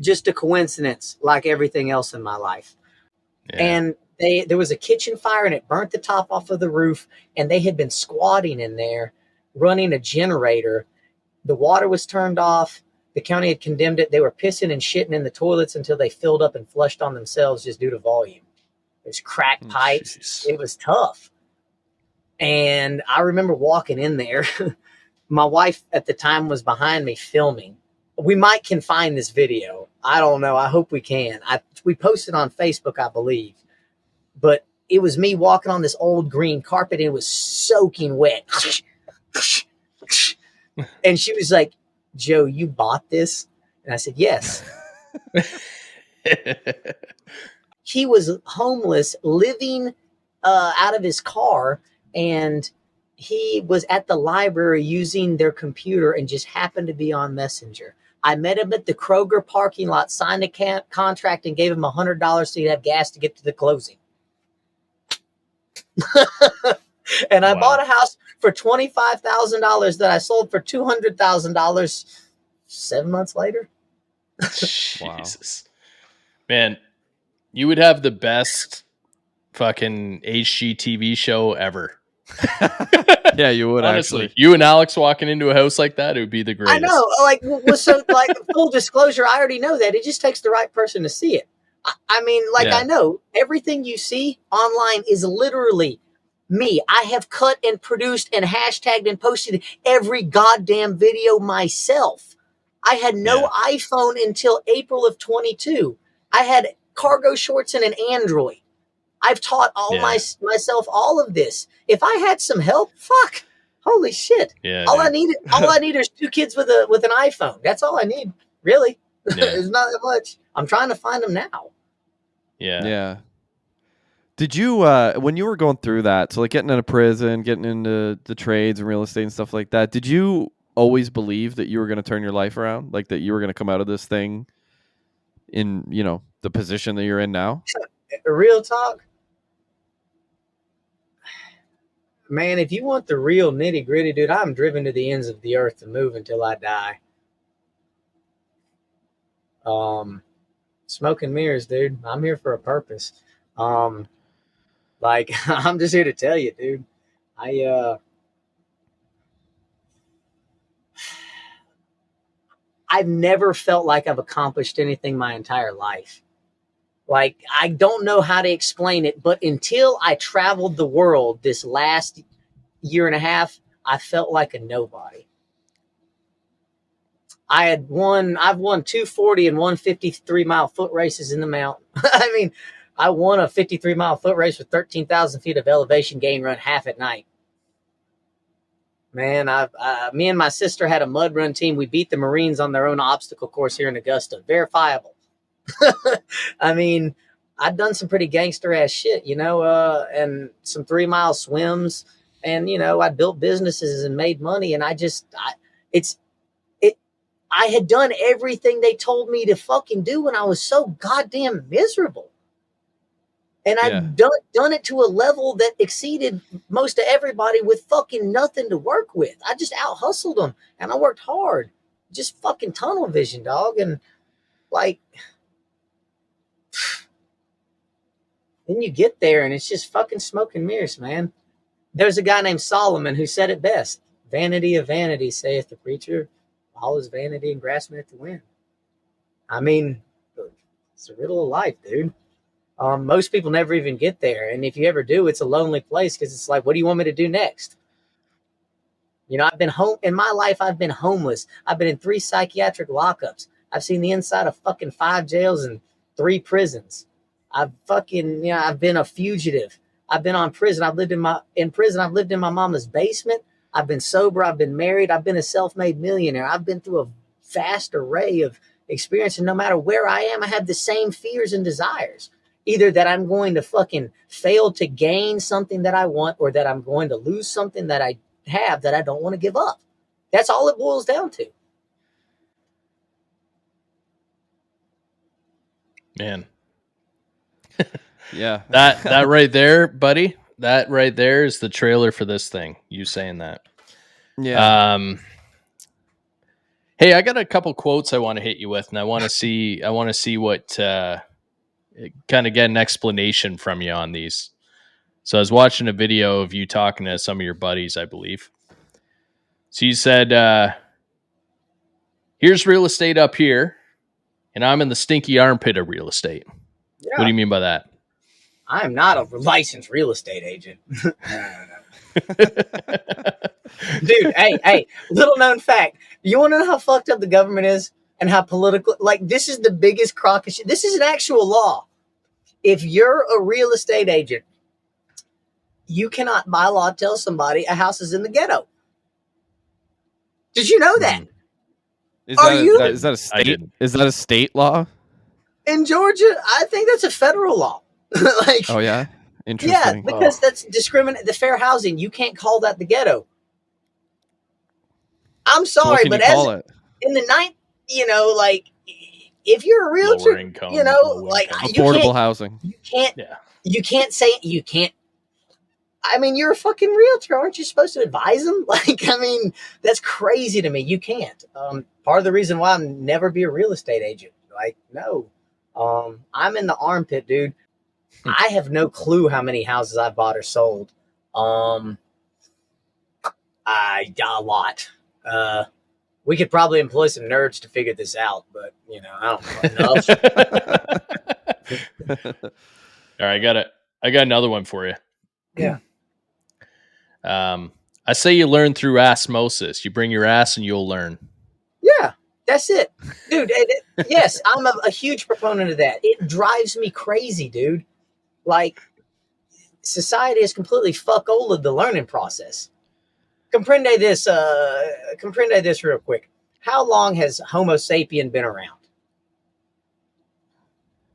Just a coincidence, like everything else in my life. Yeah. And there was a kitchen fire and it burnt the top off of the roof. And they had been squatting in there, running a generator. The water was turned off. The county had condemned it. They were pissing and shitting in the toilets until they filled up and flushed on themselves just due to volume. There's cracked pipes. Geez. It was tough. And I remember walking in there. My wife at the time was behind me filming. We can find this video. I don't know. I hope we can. We posted on Facebook, I believe. But it was me walking on this old green carpet and it was soaking wet. And she was like, Joe, you bought this? And I said, yes. He was homeless, living out of his car, and he was at the library using their computer and just happened to be on Messenger. I met him at the Kroger parking lot, signed a contract, and gave him $100 so he'd have gas to get to the closing. And I bought a house for $25,000 that I sold for $200,000 7 months later. Jesus. Man, you would have the best fucking HGTV show ever. Yeah, you would. Honestly, actually. you and Alex walking into a house like that, it would be the greatest. I know, like, so, like, full disclosure, I already know that. It just takes the right person to see it. I mean, like, Yeah. I know everything you see online is literally me. I have cut and produced and hashtagged and posted every goddamn video myself. I had no iPhone until April of 22. I had cargo shorts and an Android. I've taught myself all of this. If I had some help, fuck, holy shit. Yeah, all I need is 2 kids with an iPhone. That's all I need, really. Yeah. It's not that much. I'm trying to find them now. Yeah. Did you, when you were going through that, so like getting out of prison, getting into the trades and real estate and stuff like that, did you always believe that you were going to turn your life around? Like that you were going to come out of this thing in, you know, the position that you're in now? Real talk. Man, if you want the real nitty gritty, dude, I'm driven to the ends of the earth to move until I die. Smoke and mirrors, dude. I'm here for a purpose. Like, I'm just here to tell you, dude. I've never felt like I've accomplished anything my entire life. Like, I don't know how to explain it, but until I traveled the world this last year and a half, I felt like a nobody. I've won 240 and 153-mile foot races in the mountain. I mean, I won a 53-mile foot race with 13,000 feet of elevation gain run half at night. Man, me and my sister had a mud run team. We beat the Marines on their own obstacle course here in Augusta. Verifiable. I mean, I've done some pretty gangster ass shit, you know, and some 3-mile swims, and, you know, I built businesses and made money, and I had done everything they told me to fucking do when I was so goddamn miserable. And I've done it to a level that exceeded most of everybody with fucking nothing to work with. I just out hustled them, and I worked hard. Just fucking tunnel vision, dog. And like, then you get there and it's just fucking smoke and mirrors, man. There's a guy named Solomon who said it best. Vanity of vanity, saith the preacher. All is vanity and grasping at the wind. I mean, it's a riddle of life, dude. Most people never even get there. And if you ever do, it's a lonely place because it's like, what do you want me to do next? You know, I've been home in my life. I've been homeless. I've been in 3 psychiatric lockups. I've seen the inside of fucking 5 jails and 3 prisons. I've been a fugitive. I've been on prison. I've lived in prison. I've lived in my mama's basement. I've been sober. I've been married. I've been a self-made millionaire. I've been through a vast array of experience. And no matter where I am, I have the same fears and desires. Either that I'm going to fucking fail to gain something that I want, or that I'm going to lose something that I have that I don't want to give up. That's all it boils down to. Man. Yeah. That right there, buddy, that right there is the trailer for this thing. You saying that. Yeah. Hey, I got a couple quotes I want to hit you with, and I want to see what kind of get an explanation from you on these. So I was watching a video of you talking to some of your buddies, I believe. So you said, here's real estate up here, and I'm in the stinky armpit of real estate. Yeah. What do you mean by that? I am not a licensed real estate agent. No. Dude, hey, little known fact. You want to know how fucked up the government is and how political? Like, this is the biggest crock of shit. This is an actual law. If you're a real estate agent, you cannot by law tell somebody a house is in the ghetto. Did you know that? Is Are that you? is that a I state? didn't. Is that a state law? In Georgia, I think that's a federal law. Like, Oh yeah, yeah, interesting. because that's discriminate. The fair housing, you can't call that the ghetto. I'm So what sorry, can you but as call it? in the night, like if you're a Lower realtor, income, low like income. Affordable housing. you Yeah. can't say you can't. I mean, you're a fucking realtor, aren't you supposed to advise them? Like, I mean, that's crazy to me. You can't. Part of the reason why I'll never be a real estate agent. Like, no, I'm in the armpit, dude. I have no clue how many houses I bought or sold. A lot. We could probably employ some nerds to figure this out, but I don't know enough. All right, I got another one for you. Yeah. I say you learn through osmosis. You bring your ass and you'll learn. Yeah, that's it, dude. Yes, I'm a huge proponent of that. It drives me crazy, dude. Like, society is completely fuck old of the learning process. Comprende this real quick. How long has Homo sapien been around?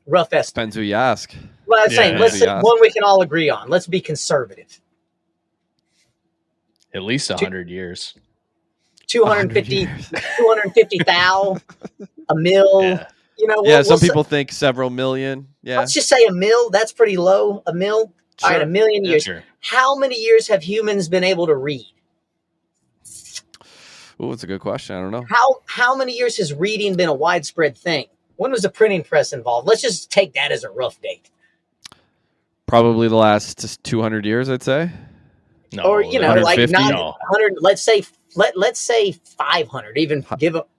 Rough estimate. Depends who you ask. Well, I'm saying, let's say Yeah. one we can all agree on. Let's be conservative. At least 100 years. 250, 100 years. 250,000, a mil. Yeah. Yeah, some people think several million. Yeah. Let's just say a mil. That's pretty low. A mil. All right, a million years. Sure. How many years have humans been able to read? Oh, it's a good question. I don't know. How many years has reading been a widespread thing? When was the printing press involved? Let's just take that as a rough date. Probably the last 200 years, I'd say. No, or like not 100. Let's say 500. Even give up.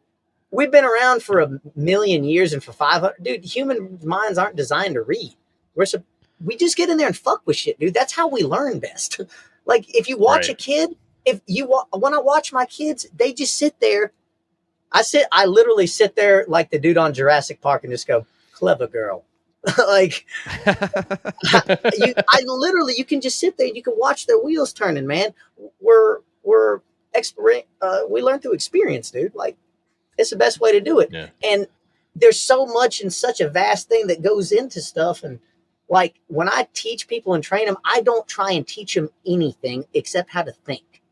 We've been around for a million years, and for 500, dude, human minds aren't designed to read. We just get in there and fuck with shit, dude. That's how we learn best. Like, if you watch a kid, when I watch my kids, they just sit there. I literally sit there like the dude on Jurassic Park and just go, clever girl. Like, you can just sit there and you can watch their wheels turning, man. We learn through experience, dude. Like, it's the best way to do it. Yeah. And there's so much and such a vast thing that goes into stuff. And like, when I teach people and train them, I don't try and teach them anything except how to think.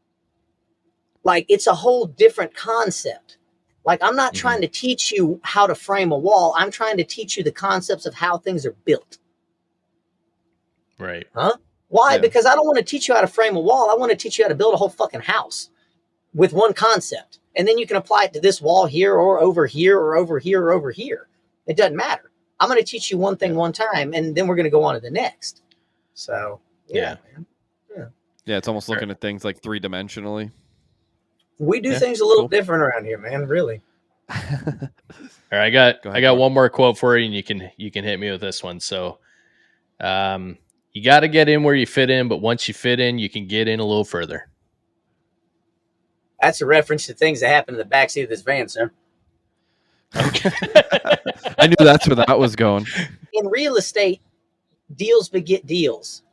Like, it's a whole different concept. Like, I'm not trying to teach you how to frame a wall. I'm trying to teach you the concepts of how things are built. Right. Huh? Why? Yeah. Because I don't want to teach you how to frame a wall. I want to teach you how to build a whole fucking house with one concept. And then you can apply it to this wall here or over here or over here or over here. It doesn't matter. I'm going to teach you one thing one time, and then we're going to go on to the next. So, yeah. Man. Yeah, it's almost looking at things like 3-dimensionally. We do things a little different around here, man. Really. All right, I got one more quote for you, and you can hit me with this one. So, you got to get in where you fit in, but once you fit in, you can get in a little further. That's a reference to things that happen in the backseat of this van, sir. Okay. I knew that's where that was going. In real estate, deals beget deals.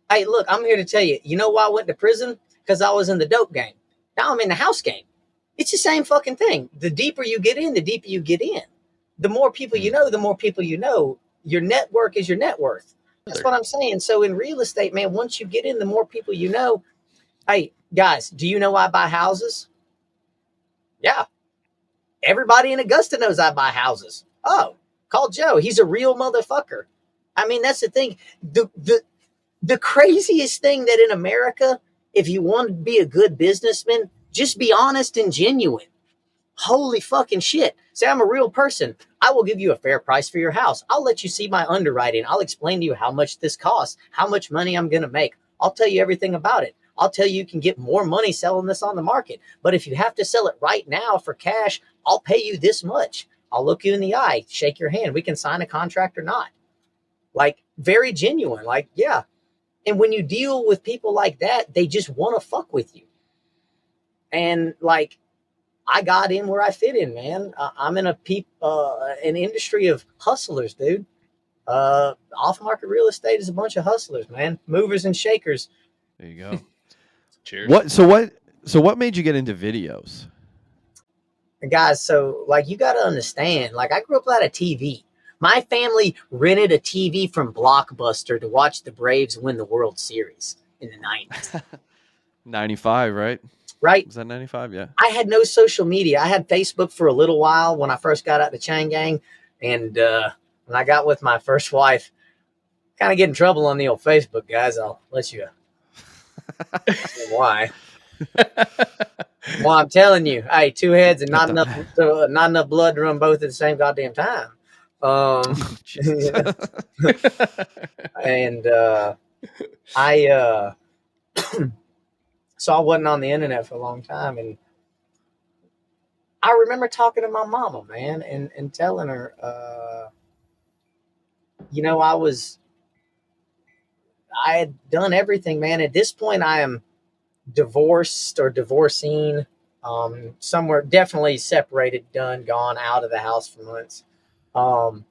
Hey, look, I'm here to tell you. You know why I went to prison? Because I was in the dope game. Now I'm in the house game. It's the same fucking thing. The deeper you get in, the deeper you get in. The more people you know, the more people you know. Your network is your net worth. That's what I'm saying. So in real estate, man, once you get in, the more people you know. Hey, guys, do you know I buy houses? Yeah. Everybody in Augusta knows I buy houses. Oh, call Joe. He's a real motherfucker. I mean, that's the thing. The craziest thing that in America, if you want to be a good businessman, just be honest and genuine. Holy fucking shit. Say, I'm a real person. I will give you a fair price for your house. I'll let you see my underwriting. I'll explain to you how much this costs, how much money I'm going to make. I'll tell you everything about it. I'll tell you can get more money selling this on the market. But if you have to sell it right now for cash, I'll pay you this much. I'll look you in the eye, shake your hand. We can sign a contract or not. Like, very genuine. Like, yeah. And when you deal with people like that, they just want to fuck with you. And like, I got in where I fit in, man. I'm in an industry of hustlers, dude. Off-market real estate is a bunch of hustlers, man. Movers and shakers. There you go. Cheers. So what made you get into videos? guys, so like you got to understand, like I grew up without a TV. My family rented a TV from Blockbuster to watch the Braves win the World Series in the 90s. 95, right? Right? Was that 95? Yeah. I had no social media. I had Facebook for a little while when I first got out the chain gang. And when I got with my first wife, kind of get in trouble on the old Facebook, guys. I'll let you know why. Well, I'm telling you, hey, two heads and not enough blood to run both at the same goddamn time. And I so I wasn't on the internet for a long time, and I remember talking to my mama, man, and telling her, I had done everything, man. At this point, I am divorced or divorcing, somewhere definitely separated, done, gone, out of the house for months. And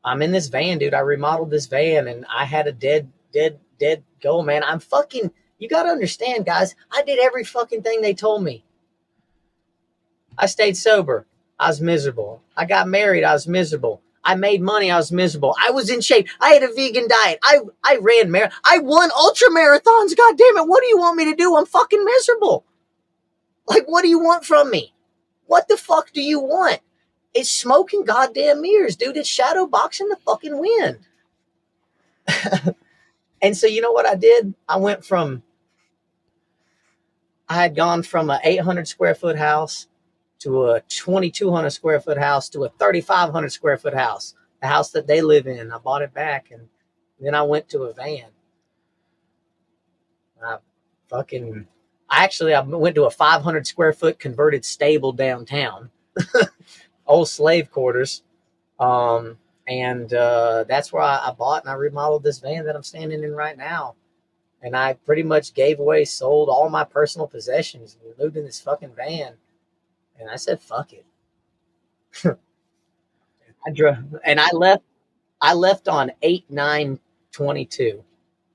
I'm in this van, dude. I remodeled this van, and I had a dead goal, man. You got to understand, guys. I did every fucking thing they told me. I stayed sober. I was miserable. I got married. I was miserable. I made money. I was miserable. I was in shape. I had a vegan diet. I ran I won ultra marathons. God damn it. What do you want me to do? I'm fucking miserable. Like, what do you want from me? What the fuck do you want? It's smoking goddamn mirrors, dude. It's shadow boxing the fucking wind. And so you know what I did? I had gone from an 800 square foot house to a 2,200 square foot house to a 3,500 square foot house, the house that they live in. I bought it back, and then I went to a van. I went to a 500 square foot converted stable downtown, old slave quarters. And that's where I bought and I remodeled this van that I'm standing in right now. And I pretty much sold all my personal possessions. We moved in this fucking van. And I said, fuck it. I left on 8/9/22.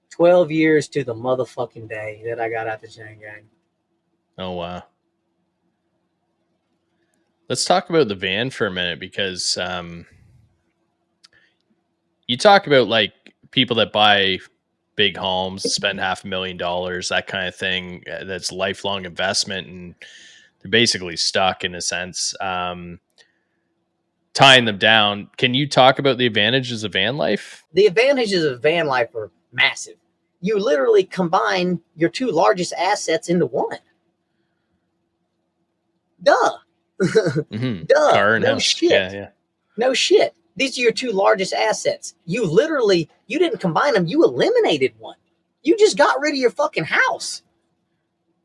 12 years to the motherfucking day that I got out the chain gang. Oh, wow. Let's talk about the van for a minute, because you talk about like people that buy big homes, spend $500,000, that kind of thing. That's lifelong investment, and they're basically stuck in a sense, tying them down. Can you talk about the advantages of van life? The advantages of van life are massive. You literally combine your two largest assets into one. Duh. Mm-hmm. Duh. Car and no house. shit. Yeah. No shit. These are your two largest assets. You didn't combine them. You eliminated one. You just got rid of your fucking house.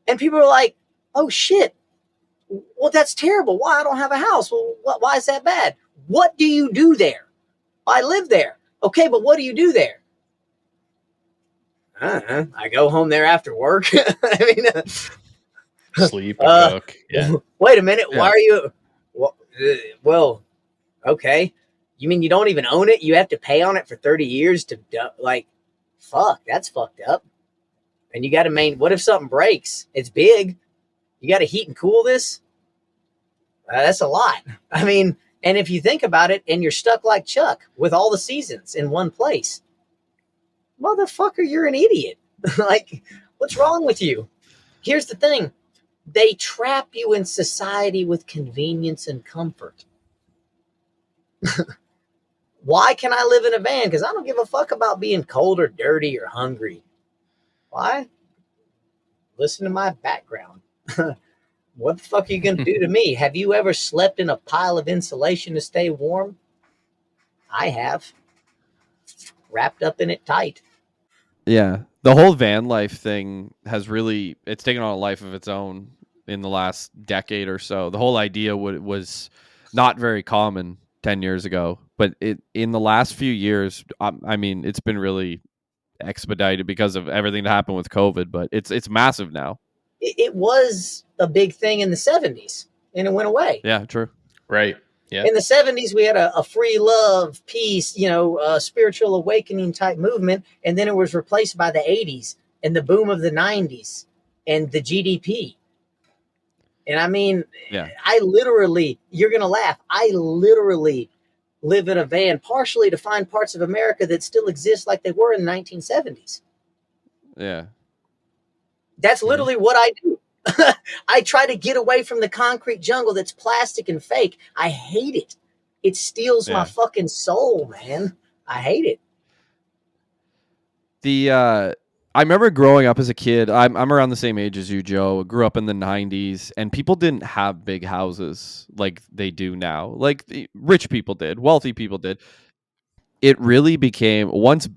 And people are like, oh shit. Well, that's terrible. Why? I don't have a house. Well, why is that bad? What do you do there? I live there. Okay, but what do you do there? I go home there after work. I mean, sleep, cook. Yeah. Wait a minute. Yeah. Why are you? Well, okay. You mean you don't even own it? You have to pay on it for 30 years to fuck. That's fucked up. And you got to what if something breaks? It's big. You got to heat and cool this. That's a lot. I mean, and if you think about it, and you're stuck like Chuck with all the seasons in one place, motherfucker, you're an idiot. Like, what's wrong with you? Here's the thing. They trap you in society with convenience and comfort. Why can I live in a van? Because I don't give a fuck about being cold or dirty or hungry. Why? Listen to my background. What the fuck are you going to do to me? Have you ever slept in a pile of insulation to stay warm? I have. Wrapped up in it tight. Yeah. The whole van life thing it's taken on a life of its own in the last decade or so. The whole idea was not very common 10 years ago, but in the last few years, I mean, it's been really expedited because of everything that happened with COVID, but it's massive now. It was a big thing in the 70s, and it went away. Yeah, true. Right. Yeah. In the 70s, we had a free love, peace, spiritual awakening type movement, and then it was replaced by the 80s and the boom of the 90s and the GDP. And I mean, Yeah. I literally, you're going to laugh, I literally live in a van partially to find parts of America that still exist like they were in the 1970s. Yeah. That's literally what I do. I try to get away from the concrete jungle that's plastic and fake. I hate it. It steals my Yeah. fucking soul, man. I hate it. I remember growing up as a kid. I'm around the same age as you, Joe. Grew up in the 90s, and people didn't have big houses like they do now. Like rich people did, wealthy people did. It really became once,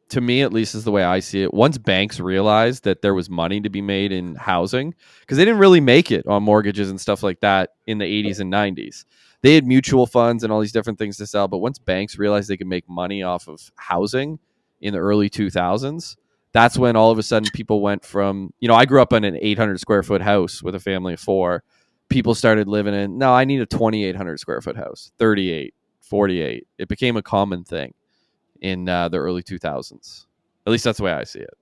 to me at least, is the way I see it. Once banks realized that there was money to be made in housing, because they didn't really make it on mortgages and stuff like that in the 80s and 90s. They had mutual funds and all these different things to sell, but once banks realized they could make money off of housing in the early 2000s, that's when all of a sudden people went from, I grew up in an 800 square foot house with a family of 4. People started living in, no, I need a 2,800 square foot house, 38, 48. It became a common thing in the early 2000s. At least that's the way I see it.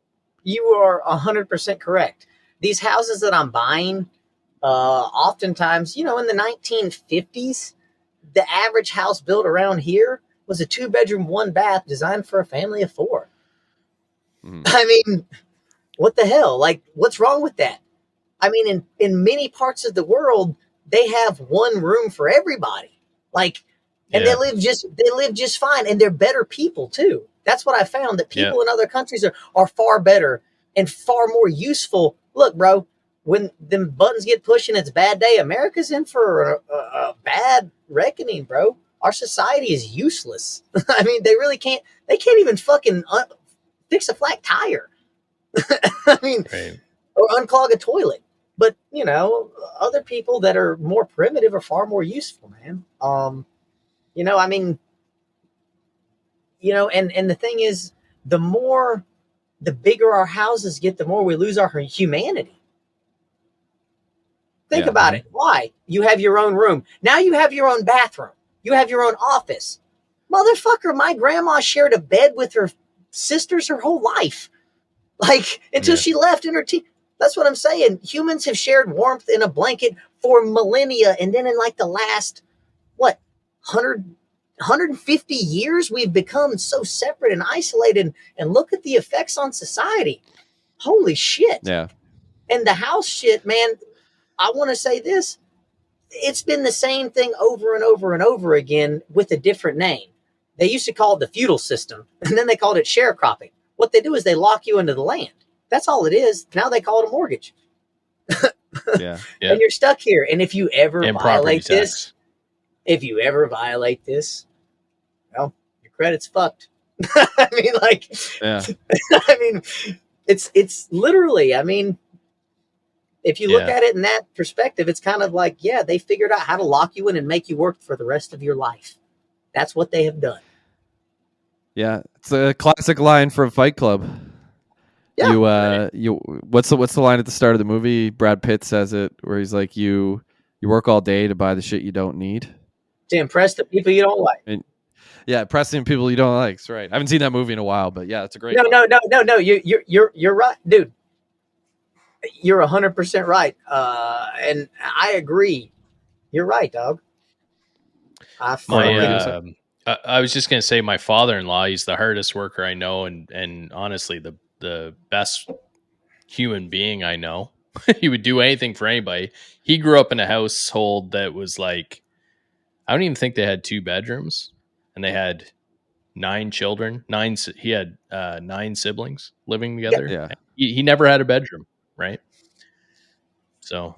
You are 100% correct. These houses that I'm buying, oftentimes, in the 1950s, the average house built around here was a 2-bedroom, 1-bath designed for a family of 4. Mhm. I mean, what the hell? Like, what's wrong with that? I mean, in many parts of the world, they have one room for everybody. Like, and Yeah. they live just fine, and they're better people too. That's what I found, that people in other countries are far better and far more useful. Look, bro, when them buttons get pushed and it's a bad day, America's in for a bad reckoning, bro. Our society is useless. I mean, they can't even fucking fix a flat tire. I mean, Right. or unclog a toilet. But, other people that are more primitive are far more useful, man. I mean, and the thing is, the bigger our houses get, the more we lose our humanity. Think about it. Why? You have your own room. Now you have your own bathroom. You have your own office. Motherfucker, my grandma shared a bed with her sisters her whole life. Like, until she left in her teeth. That's what I'm saying. Humans have shared warmth in a blanket for millennia. And then in like the last, 150 years, we've become so separate and isolated. And look at the effects on society. Holy shit. Yeah. And the house shit, man, I want to say this. It's been the same thing over and over and over again with a different name. They used to call it the feudal system, and then they called it sharecropping. What they do is they lock you into the land. That's all it is. Now they call it a mortgage. Yeah. And you're stuck here. And if you ever And violate property this, well, your credit's fucked. I mean, Yeah. I mean, it's literally, I mean, if you look at it in that perspective, it's kind of like, they figured out how to lock you in and make you work for the rest of your life. That's what they have done. Yeah. It's a classic line from Fight Club. Yeah. What's the line at the start of the movie? Brad Pitt says it, where he's like, you work all day to buy the shit you don't need. To impress the people you don't like. And yeah, pressing people you don't like. That's right. I haven't seen that movie in a while, but yeah, it's a great. No. You're right, dude. You're 100% right. And I agree. You're right, dog. I was just gonna say, my father-in-law, he's the hardest worker I know, and honestly the best human being I know. He would do anything for anybody. He grew up in a household that was like, I don't even think they had 2 bedrooms, and they had 9 children. He had 9 siblings living together. Yeah. He never had a bedroom, right? So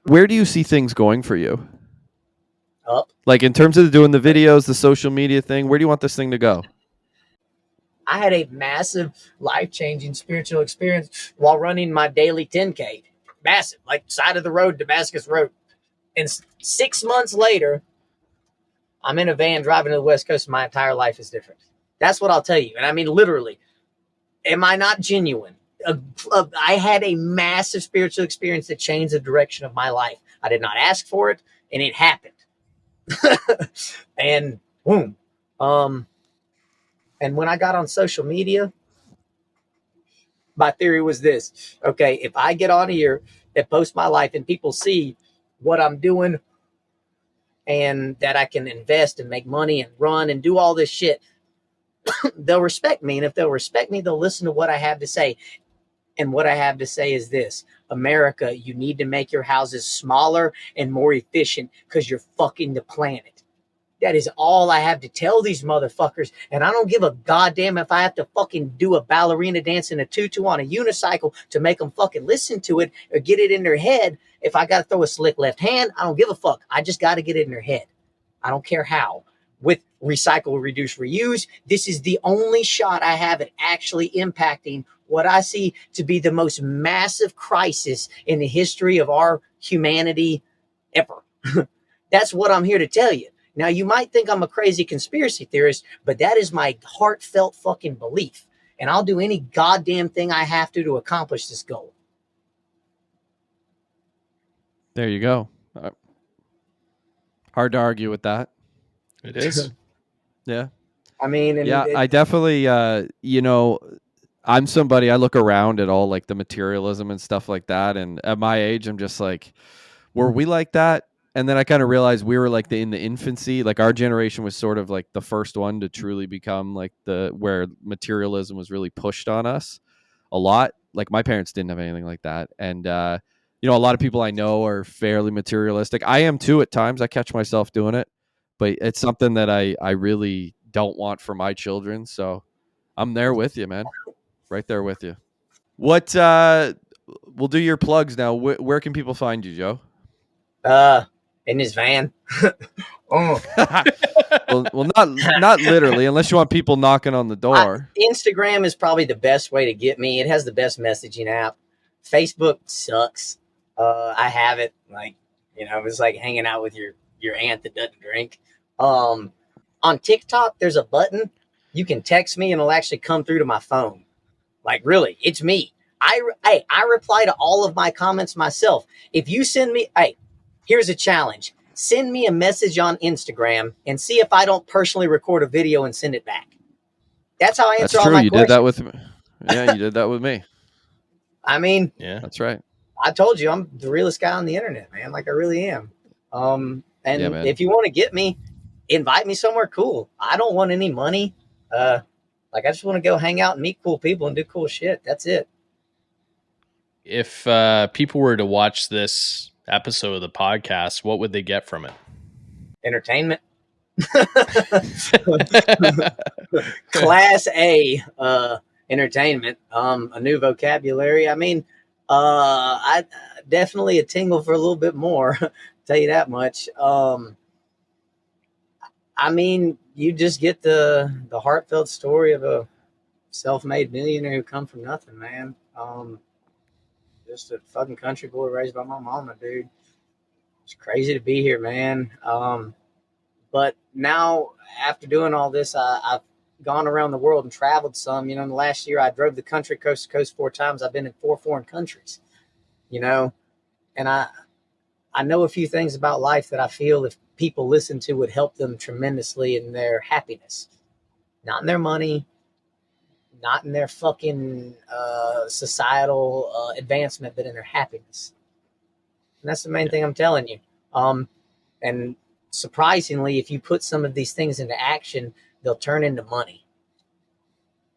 where do you see things going for you? Up. Like in terms of doing the videos, the social media thing, where do you want this thing to go? I had a massive life-changing spiritual experience while running my daily 10K. Massive, like side of the road, Damascus Road. And 6 months later, I'm in a van driving to the West Coast, and my entire life is different. That's what I'll tell you. And I mean, literally, am I not genuine? I had a massive spiritual experience that changed the direction of my life. I did not ask for it, and it happened. And boom. And when I got on social media, my theory was this. Okay, if I get on here and post my life and people see what I'm doing and that I can invest and make money and run and do all this shit, they'll respect me. And if they'll respect me, they'll listen to what I have to say. And what I have to say is this: America, you need to make your houses smaller and more efficient because you're fucking the planet. That is all I have to tell these motherfuckers. And I don't give a goddamn if I have to fucking do a ballerina dance in a tutu on a unicycle to make them fucking listen to it or get it in their head. If I got to throw a slick left hand, I don't give a fuck. I just got to get it in their head. I don't care how. With recycle, reduce, reuse, this is the only shot I have at actually impacting what I see to be the most massive crisis in the history of our humanity ever. That's what I'm here to tell you. Now, you might think I'm a crazy conspiracy theorist, but that is my heartfelt fucking belief. And I'll do any goddamn thing I have to accomplish this goal. There you go. Hard to argue with that. It is. Yeah. I mean, and yeah, I definitely, I'm somebody, I look around at all like the materialism and stuff like that. And at my age, I'm just like, were we like that? And then I kind of realized we were like in the infancy, like our generation was sort of like the first one to truly become like where materialism was really pushed on us a lot. Like my parents didn't have anything like that. And, a lot of people I know are fairly materialistic. I am too at times. I catch myself doing it, but it's something that I really don't want for my children. So I'm there with you, man. Right there with you. What, we'll do your plugs now. Where can people find you, Joe? In his van. well, not literally, unless you want people knocking on the door. Instagram is probably the best way to get me. It has the best messaging app. Facebook sucks. I have it it's like hanging out with your aunt that doesn't drink. On TikTok, there's a button. You can text me and it'll actually come through to my phone. Like, really, it's me. I reply to all of my comments myself. If you send me, here's a challenge. Send me a message on Instagram and see if I don't personally record a video and send it back. That's how I answer all my questions. Did that with me. Yeah, you did that with me. I mean, yeah, that's right. I told you I'm the realest guy on the internet, man. Like I really am. If you want to get me, invite me somewhere cool. I don't want any money. I just want to go hang out and meet cool people and do cool shit. That's it. If people were to watch this episode of the podcast, what would they get from it? Entertainment. Class A entertainment. A new vocabulary. I mean, I definitely a tingle for a little bit more. Tell you that much. I mean, you just get the heartfelt story of a self-made millionaire who come from nothing, man. Just a fucking country boy raised by my mama, dude. It's crazy to be here, man. But now, after doing all this, I've gone around the world and traveled some. In the last year, I drove the country coast to coast 4 times. I've been in 4 foreign countries, and I know a few things about life that I feel if people listen to would help them tremendously in their happiness, not in their money, not in their fucking societal advancement, but in their happiness. And that's the main thing I'm telling you. And surprisingly, if you put some of these things into action, they'll turn into money.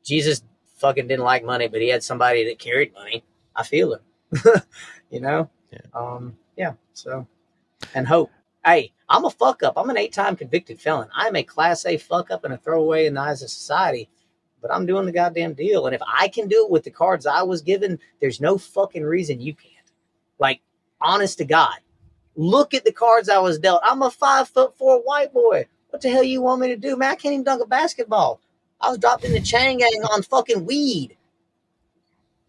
Jesus fucking didn't like money, but he had somebody that carried money. I feel him, Yeah. So, and hope. Hey, I'm a fuck up. I'm an 8-time convicted felon. I'm a class A fuck up and a throwaway in the eyes of society, but I'm doing the goddamn deal. And if I can do it with the cards I was given, there's no fucking reason you can't. Like, honest to God, look at the cards I was dealt. I'm a 5'4" white boy. What the hell you want me to do, man? I can't even dunk a basketball. I was dropped in the chain gang on fucking weed.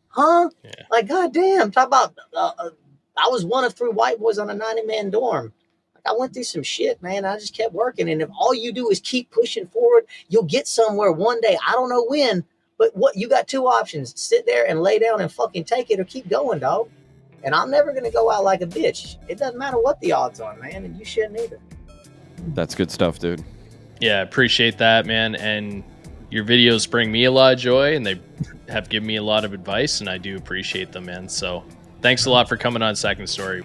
Huh? Yeah. Like, goddamn. Talk about, I was one of 3 white boys on a 90-man dorm. Like, I went through some shit, man. I just kept working. And if all you do is keep pushing forward, you'll get somewhere one day. I don't know when, but you got 2 options. Sit there and lay down and fucking take it or keep going, dog. And I'm never going to go out like a bitch. It doesn't matter what the odds are, man. And you shouldn't either. That's good stuff, dude. Yeah, appreciate that, man. And your videos bring me a lot of joy, and they have given me a lot of advice, and I do appreciate them, man. So thanks a lot for coming on Second Story.